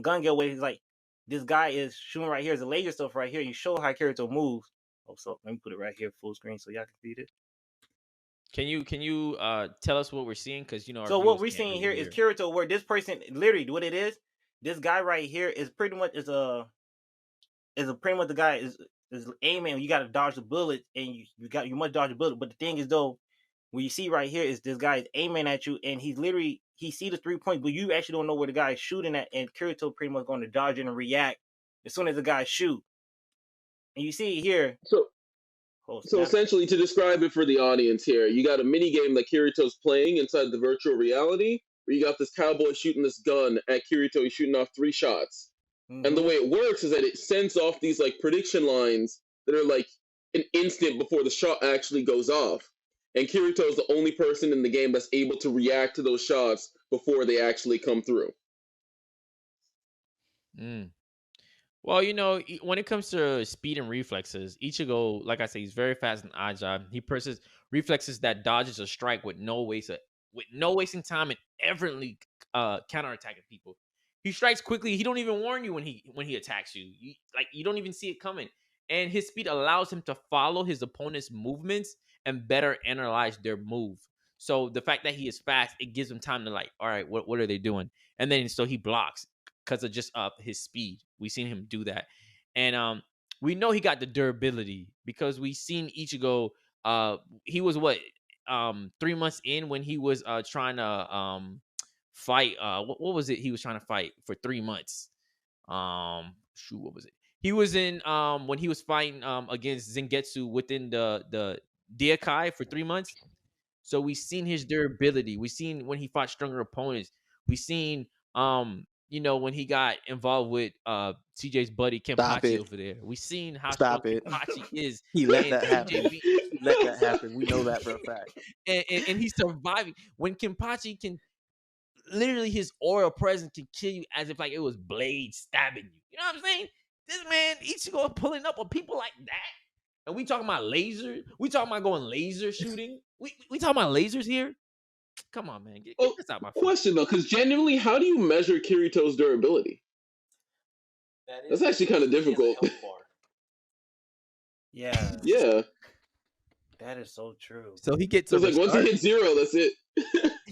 Speaker 3: Gunga way, he's like, this guy is shooting right here. Is the laser stuff right here. You show how Kirito moves. Oh, so let me put it right here full screen so y'all can see this.
Speaker 1: Can you tell us what we're seeing? Because
Speaker 3: so what we're seeing here is Kirito, where this person literally what it is. This guy right here is pretty much pretty much the guy is aiming. You got to dodge the bullet, and you must dodge the bullet. But the thing is though, what you see right here is this guy is aiming at you, and he see the 3 points, but you actually don't know where the guy is shooting at, and Kirito pretty much going to dodge it and react as soon as the guy shoot. And you see here.
Speaker 4: So essentially, to describe it for the audience here, you got a mini game that Kirito's playing inside the virtual reality, where you got this cowboy shooting this gun at Kirito. He's shooting off 3 shots. And the way it works is that it sends off these like prediction lines that are like an instant before the shot actually goes off. And Kirito is the only person in the game that's able to react to those shots before they actually come through.
Speaker 1: Well, when it comes to speed and reflexes, Ichigo, like I say, he's very fast and agile. He presses reflexes that dodges a strike with no wasting time and effortlessly counterattacking people. He strikes quickly. He don't even warn you when he attacks you. You don't even see it coming. And his speed allows him to follow his opponent's movements and better analyze their move. So the fact that he is fast, it gives him time to all right, what are they doing? And then so he blocks. because of just his speed. We seen him do that, and we know he got the durability because we seen Ichigo. He was 3 months in when he was trying to fight. What was it? He was trying to fight for 3 months. What was it? He was in when he was fighting against Zangetsu within the Deakai for 3 months. So we seen his durability. We seen when he fought stronger opponents. We seen when he got involved with CJ's buddy Kenpachi over there. We seen how strong Kenpachi is.
Speaker 2: He let that happen. He let that happen. We know that for a fact.
Speaker 1: And he's surviving. When Kenpachi can literally his aura presence can kill you as if like it was blade stabbing you. You know what I'm saying? This man Ichigo pulling up on people like that. And we talking about laser. We talking about going laser shooting. We talking about lasers here. Come on, man. Get this out my face.
Speaker 4: Question though, because genuinely, how do you measure Kirito's durability? That's actually kind of difficult.
Speaker 3: Yeah.
Speaker 4: Yeah.
Speaker 3: That is so true.
Speaker 1: So he gets
Speaker 4: like once he hits 0, that's it.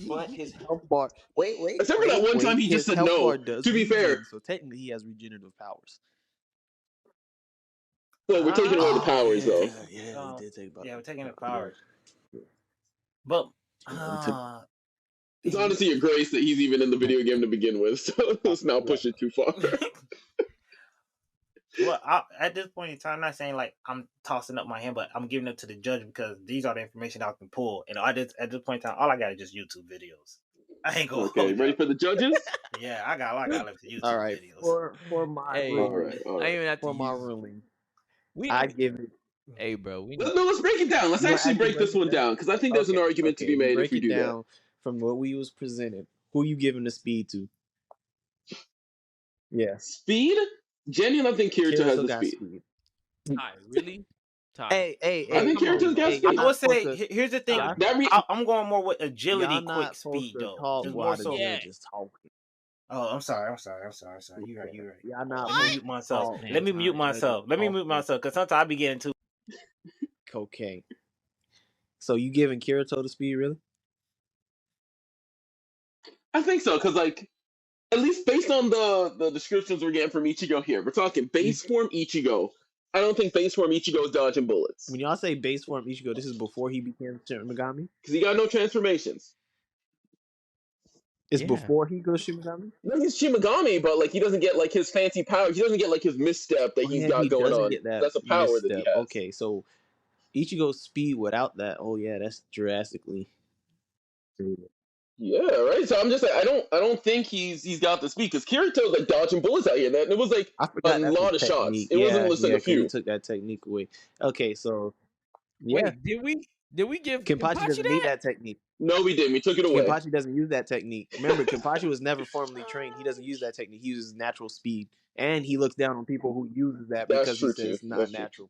Speaker 2: But his health bar. Wait.
Speaker 4: Except for that one time he just said no. To be fair,
Speaker 2: so technically he has regenerative powers.
Speaker 4: Well, we're taking away the powers though.
Speaker 2: Yeah, we did take about.
Speaker 3: Yeah, we're taking the powers. But
Speaker 4: it's honestly a grace that he's even in the video game to begin with. So let's not push it too far.
Speaker 3: Well, at this point in time, I'm not saying like I'm tossing up my hand, but I'm giving it to the judge because these are the information I can pull. And at this point in time, all I got is just YouTube videos. I ain't going.
Speaker 4: Okay, ready for the judges?
Speaker 3: Yeah, I got left to YouTube
Speaker 2: all right.
Speaker 3: videos.
Speaker 2: For my ruling,
Speaker 4: all right.
Speaker 2: For my ruling, I give it.
Speaker 1: Hey, bro.
Speaker 4: Let's break it down. Let's actually break this one down because I think there's an argument to be made if we do that.
Speaker 2: From what we was presented, who you giving the speed to? Yeah,
Speaker 4: speed. Genuinely, I think Kirito has the speed.
Speaker 1: Ty, really? Ty.
Speaker 2: Hey,
Speaker 4: I think Kirito's got speed.
Speaker 3: I would say, here's the thing. I'm going more with agility, quick speed, though.
Speaker 2: Just more so. Just talking.
Speaker 3: Oh, I'm sorry. You're right.
Speaker 2: Yeah, I'm not.
Speaker 3: Let me mute myself. Let me mute myself because sometimes I be getting too.
Speaker 2: Okay. So you giving Kirito the speed, really?
Speaker 4: I think so, because like. At least based on the descriptions we're getting from Ichigo here, we're talking base form Ichigo. I don't think base form Ichigo is dodging bullets.
Speaker 2: When y'all say base form Ichigo, this is before he became Shinigami?
Speaker 4: Because he got no transformations.
Speaker 2: It's before he goes Shinigami?
Speaker 4: No, he's Shinigami, but like he doesn't get like his fancy power. He doesn't get like his misstep that he's got going on. That's a power misstep. That he has.
Speaker 2: Okay, so Ichigo's speed without that, that's drastically.
Speaker 4: Yeah, right. So I'm just like, I don't think he's got the speed because Kirito's like dodging bullets out here, and it was like a lot of shots. It wasn't just like a few.
Speaker 2: He took that technique away. Okay, so
Speaker 1: wait, did we give
Speaker 2: Kenpachi doesn't need that technique?
Speaker 4: No, we didn't. We took it away.
Speaker 2: Kenpachi doesn't use that technique. Remember, Kenpachi was never formally trained. He doesn't use that technique. He uses natural speed, and he looks down on people who uses that because he says it's not natural.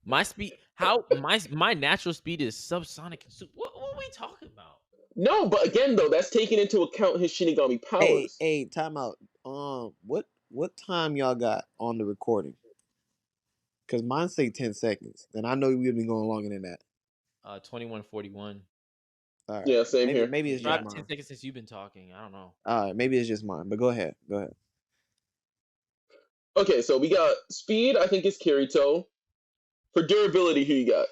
Speaker 1: My speed, my natural speed is subsonic. What are we talking about?
Speaker 4: No, but again though, that's taking into account his Shinigami powers.
Speaker 2: Hey, time out. What time y'all got on the recording? Because mine say 10 seconds, and I know we've been going longer than that.
Speaker 1: 21:41.
Speaker 2: All right.
Speaker 4: Yeah, same here.
Speaker 2: Maybe it's just mine.
Speaker 1: 10 seconds since you've been talking. I don't know.
Speaker 2: All right, maybe it's just mine, but go ahead.
Speaker 4: Okay, so we got speed. I think it's Kirito. For durability, who you got?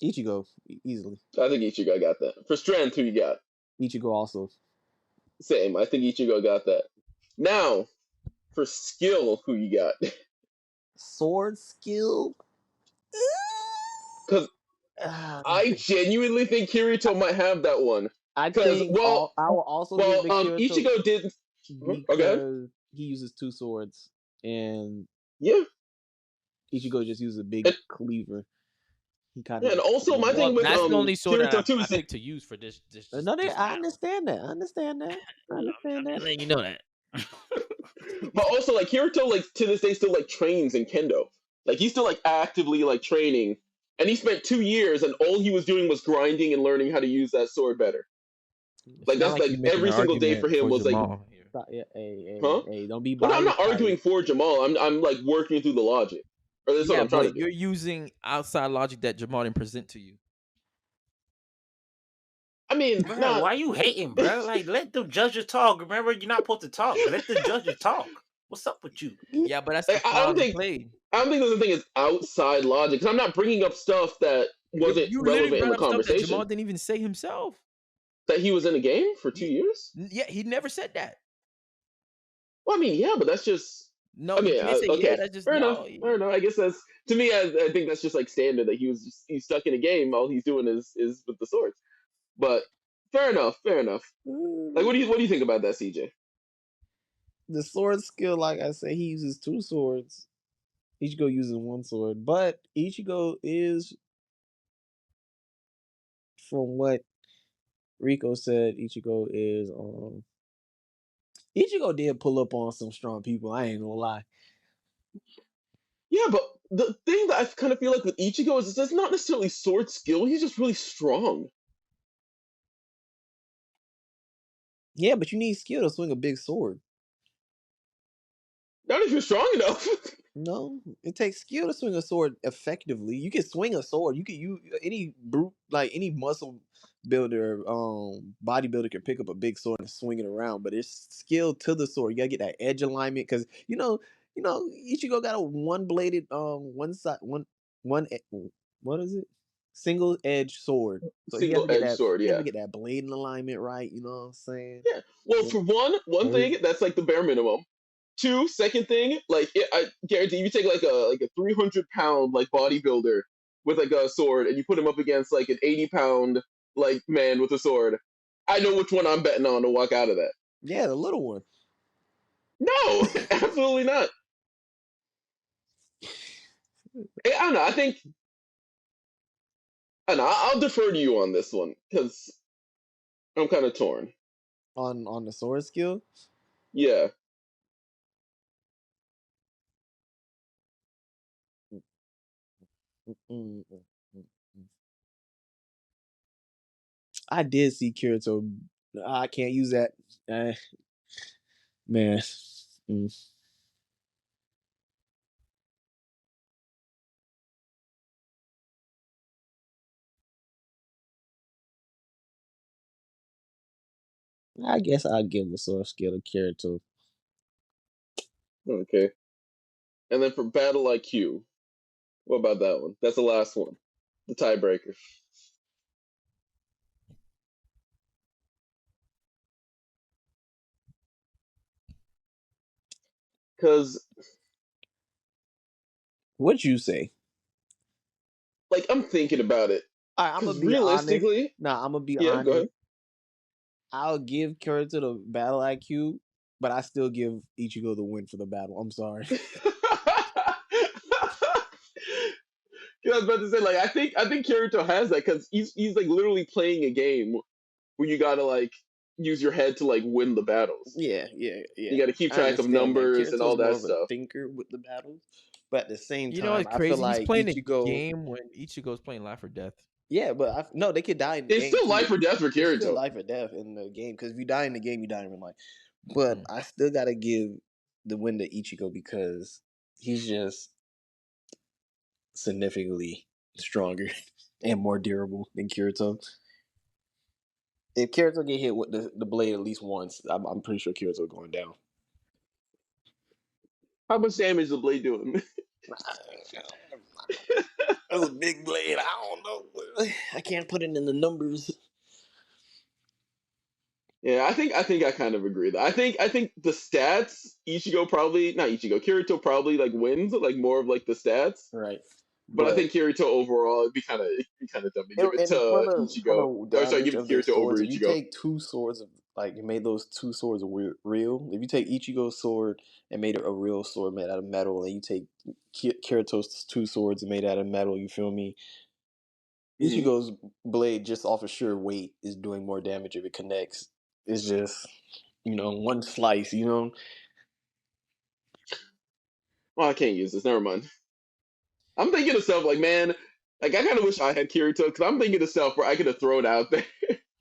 Speaker 2: Ichigo, easily.
Speaker 4: I think Ichigo got that. For strength, who you got?
Speaker 2: Ichigo also.
Speaker 4: Same. I think Ichigo got that. Now, for skill, who you got?
Speaker 2: Sword skill?
Speaker 4: Because I genuinely think Kirito might have that one.
Speaker 2: I think. I will also give the Kirito
Speaker 4: Ichigo did.
Speaker 2: Because he uses 2 swords, and Ichigo just uses a big cleaver. He kind of.
Speaker 4: And also, my thing with
Speaker 1: that's the only sword
Speaker 4: Kirito
Speaker 1: I pick to use for this.
Speaker 2: I understand that.
Speaker 1: I'm letting you know that.
Speaker 4: But also, like Kirito, like to this day, still like trains in kendo. Like he's still like actively like training, and he spent 2 years, and all he was doing was grinding and learning how to use that sword better. Like that's like every single day for him was
Speaker 1: Jamal.
Speaker 2: Like. Hey, don't be.
Speaker 4: But I'm not arguing for Jamal. I'm like working through the logic. Or that's what I'm trying to do.
Speaker 1: You're using outside logic that Jamal didn't present to you.
Speaker 4: I mean,
Speaker 3: bro, why you hating, bro? Like, let the judges talk. Remember, you're not supposed to talk. Let the judges talk. What's up with you?
Speaker 1: Yeah, but that's
Speaker 4: like, I don't think the thing is outside logic. Because I'm not bringing up stuff that wasn't relevant in the conversation.
Speaker 1: That Jamal didn't even say himself.
Speaker 4: That he was in a game for 2 years?
Speaker 1: Yeah, he never said that.
Speaker 4: Well, I mean, yeah, but that's just...
Speaker 1: No, I mean, you can't say,
Speaker 4: okay,
Speaker 1: yeah, that's just...
Speaker 4: fair enough. I guess that's... To me, I think that's just like standard, that he's stuck in a game, all he's doing is with the swords. But fair enough. Like, what do you think about that, CJ?
Speaker 2: The sword skill, like I said, he uses 2 swords. Ichigo uses 1 sword, but Ichigo is, from what Rico said, Ichigo did pull up on some strong people. I ain't gonna lie.
Speaker 4: Yeah, but the thing that I kind of feel like with Ichigo is it's not necessarily sword skill. He's just really strong.
Speaker 2: Yeah, but you need skill to swing a big sword.
Speaker 4: Not if you're strong enough.
Speaker 2: No, it takes skill to swing a sword effectively. You can swing a sword. You can use any brute, like any muscle builder, bodybuilder can pick up a big sword and swing it around. But it's skill to the sword. You gotta get that edge alignment because Ichigo got a one-bladed, one side, one. What is it? Single edge sword. So
Speaker 4: Single edge sword. Yeah.
Speaker 2: You have to get that blade alignment right. You know what I'm saying?
Speaker 4: Yeah. Well, for one thing, that's like the bare minimum. 2, second thing, like I guarantee you take like a 300-pound like bodybuilder with like a sword, and you put him up against like an 80-pound like man with a sword. I know which one I'm betting on to walk out of that.
Speaker 2: Yeah, the little one.
Speaker 4: No, absolutely not. I don't know. I think I'll defer to you on this one because I'm kind of torn.
Speaker 2: On the sword skill?
Speaker 4: Yeah.
Speaker 2: I did see Kirito. I can't use that. Man. I guess I'll give the sword skill to Kirito.
Speaker 4: Okay. And then for battle IQ, what about that one? That's the last one. The tiebreaker. Because...
Speaker 2: What'd you say?
Speaker 4: Like, I'm thinking about it.
Speaker 2: I'm gonna be
Speaker 4: realistically,
Speaker 2: honest. Nah, I'm gonna be
Speaker 4: honest. Go ahead.
Speaker 2: I'll give Kirito the battle IQ, but I still give Ichigo the win for the battle. I'm sorry.
Speaker 4: I was about to say, like, I think Kirito has that because he's like literally playing a game where you gotta like use your head to like win the battles.
Speaker 2: Yeah.
Speaker 4: You gotta keep track of numbers and all that
Speaker 2: more
Speaker 4: stuff.
Speaker 2: Of a thinker with the battles, but at the same time,
Speaker 1: what's crazy?
Speaker 2: I feel like
Speaker 1: he's playing
Speaker 2: Ichigo...
Speaker 1: a game when Ichigo's playing life or death.
Speaker 2: Yeah, but no, they could die in the game.
Speaker 4: It's still life or death for Kirito.
Speaker 2: It's still life or death in the game because if you die in the game, you die in real life. But I still gotta give the win to Ichigo because he's just significantly stronger and more durable than Kirito. If Kirito get hit with the blade at least once, I'm pretty sure Kirito going down.
Speaker 4: How much damage is the blade doing?
Speaker 2: That's a big blade. I don't know. I can't put it in the numbers.
Speaker 4: Yeah, I think I kind of agree. That I think the stats, Kirito probably like wins like more of like the stats.
Speaker 2: Right.
Speaker 4: But I think Kirito overall it'd be kind of dumb to give it to Ichigo. Give Kirito over Ichigo.
Speaker 2: If you take 2 swords you made those 2 swords real. If you take Ichigo's sword and made it a real sword made out of metal, and you take Kirito's 2 swords and made out of metal, you feel me? Ichigo's blade just off of sheer weight is doing more damage if it connects. It's just, one slice,
Speaker 4: Well, I can't use this. Never mind. I'm thinking of stuff like, man, like I kind of wish I had Kirito because I'm thinking of stuff where I could have thrown out there.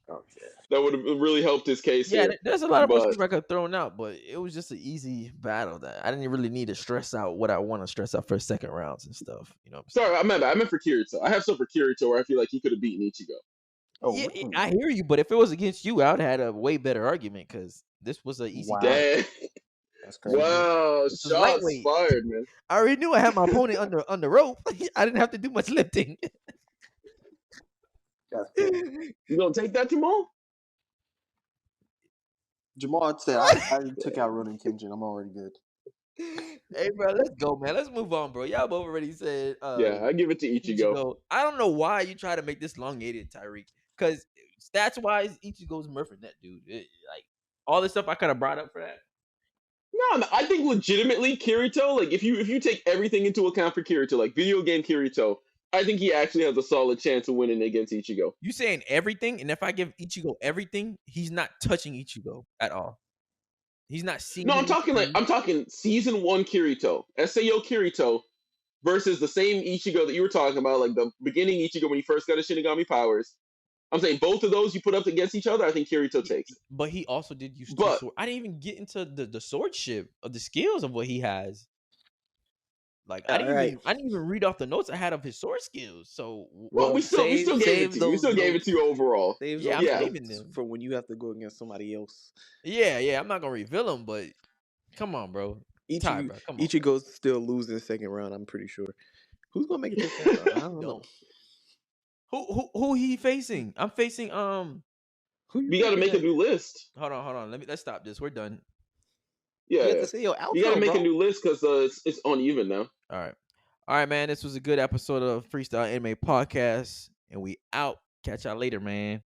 Speaker 4: Okay. That would have really helped his case.
Speaker 1: Yeah, there's a lot of stuff I could have thrown out, but it was just an easy battle that I didn't really need to stress out what I want to stress out for second rounds and stuff.
Speaker 4: Sorry, I meant for Kirito. I have stuff for Kirito where I feel like he could have beaten Ichigo.
Speaker 2: Oh,
Speaker 1: Yeah,
Speaker 2: really?
Speaker 1: I hear you, but if it was against you, I would have had a way better argument because this was an easy.
Speaker 2: Wow.
Speaker 4: Damn.
Speaker 2: That's crazy.
Speaker 4: Wow,
Speaker 1: This was
Speaker 4: shots
Speaker 1: lightweight.
Speaker 4: fired, man.
Speaker 1: I already knew I had my opponent on the rope. I didn't have to do much lifting.
Speaker 2: That's crazy.
Speaker 4: You gonna take that, Jamal?
Speaker 2: Jamal said, I took out Ronin Kenshin. I'm already good.
Speaker 1: Hey, bro, let's go, man. Let's move on, bro. Y'all both already said.
Speaker 4: Yeah, I give it to Ichigo.
Speaker 1: I don't know why you try to make this elongated, Tyreek. Because stats wise, Ichigo's murphing that dude. Like all the stuff I could have brought up for that.
Speaker 4: No, I think legitimately Kirito, like if you take everything into account for Kirito, like video game Kirito, I think he actually has a solid chance of winning against Ichigo.
Speaker 1: You saying everything, and if I give Ichigo everything, he's not touching Ichigo at all. He's not seeing.
Speaker 4: No, I'm talking season 1 Kirito, SAO Kirito, versus the same Ichigo that you were talking about, like the beginning Ichigo when he first got his Shinigami powers. I'm saying both of those you put up against each other, I think Kirito takes it.
Speaker 1: But he also did use two swords. I didn't even get into the swordship of the skills of what he has. Like I didn't even read off the notes I had of his sword skills. So
Speaker 4: we still gave it to you. We still gave it to you overall.
Speaker 2: I'm saving them for when you have to go against somebody else.
Speaker 1: Yeah. I'm not gonna reveal them, but come on, bro.
Speaker 2: Ichigo's still losing second round. I'm pretty sure. Who's gonna make it to the second round? I don't know.
Speaker 1: Who he facing? I'm facing
Speaker 4: We got to make a new list.
Speaker 1: Hold on. Let's stop this. We're done.
Speaker 4: Yeah. You got to make a new list because it's uneven now.
Speaker 1: All right, man. This was a good episode of Freestyle Anime Podcast, and we out. Catch y'all later, man.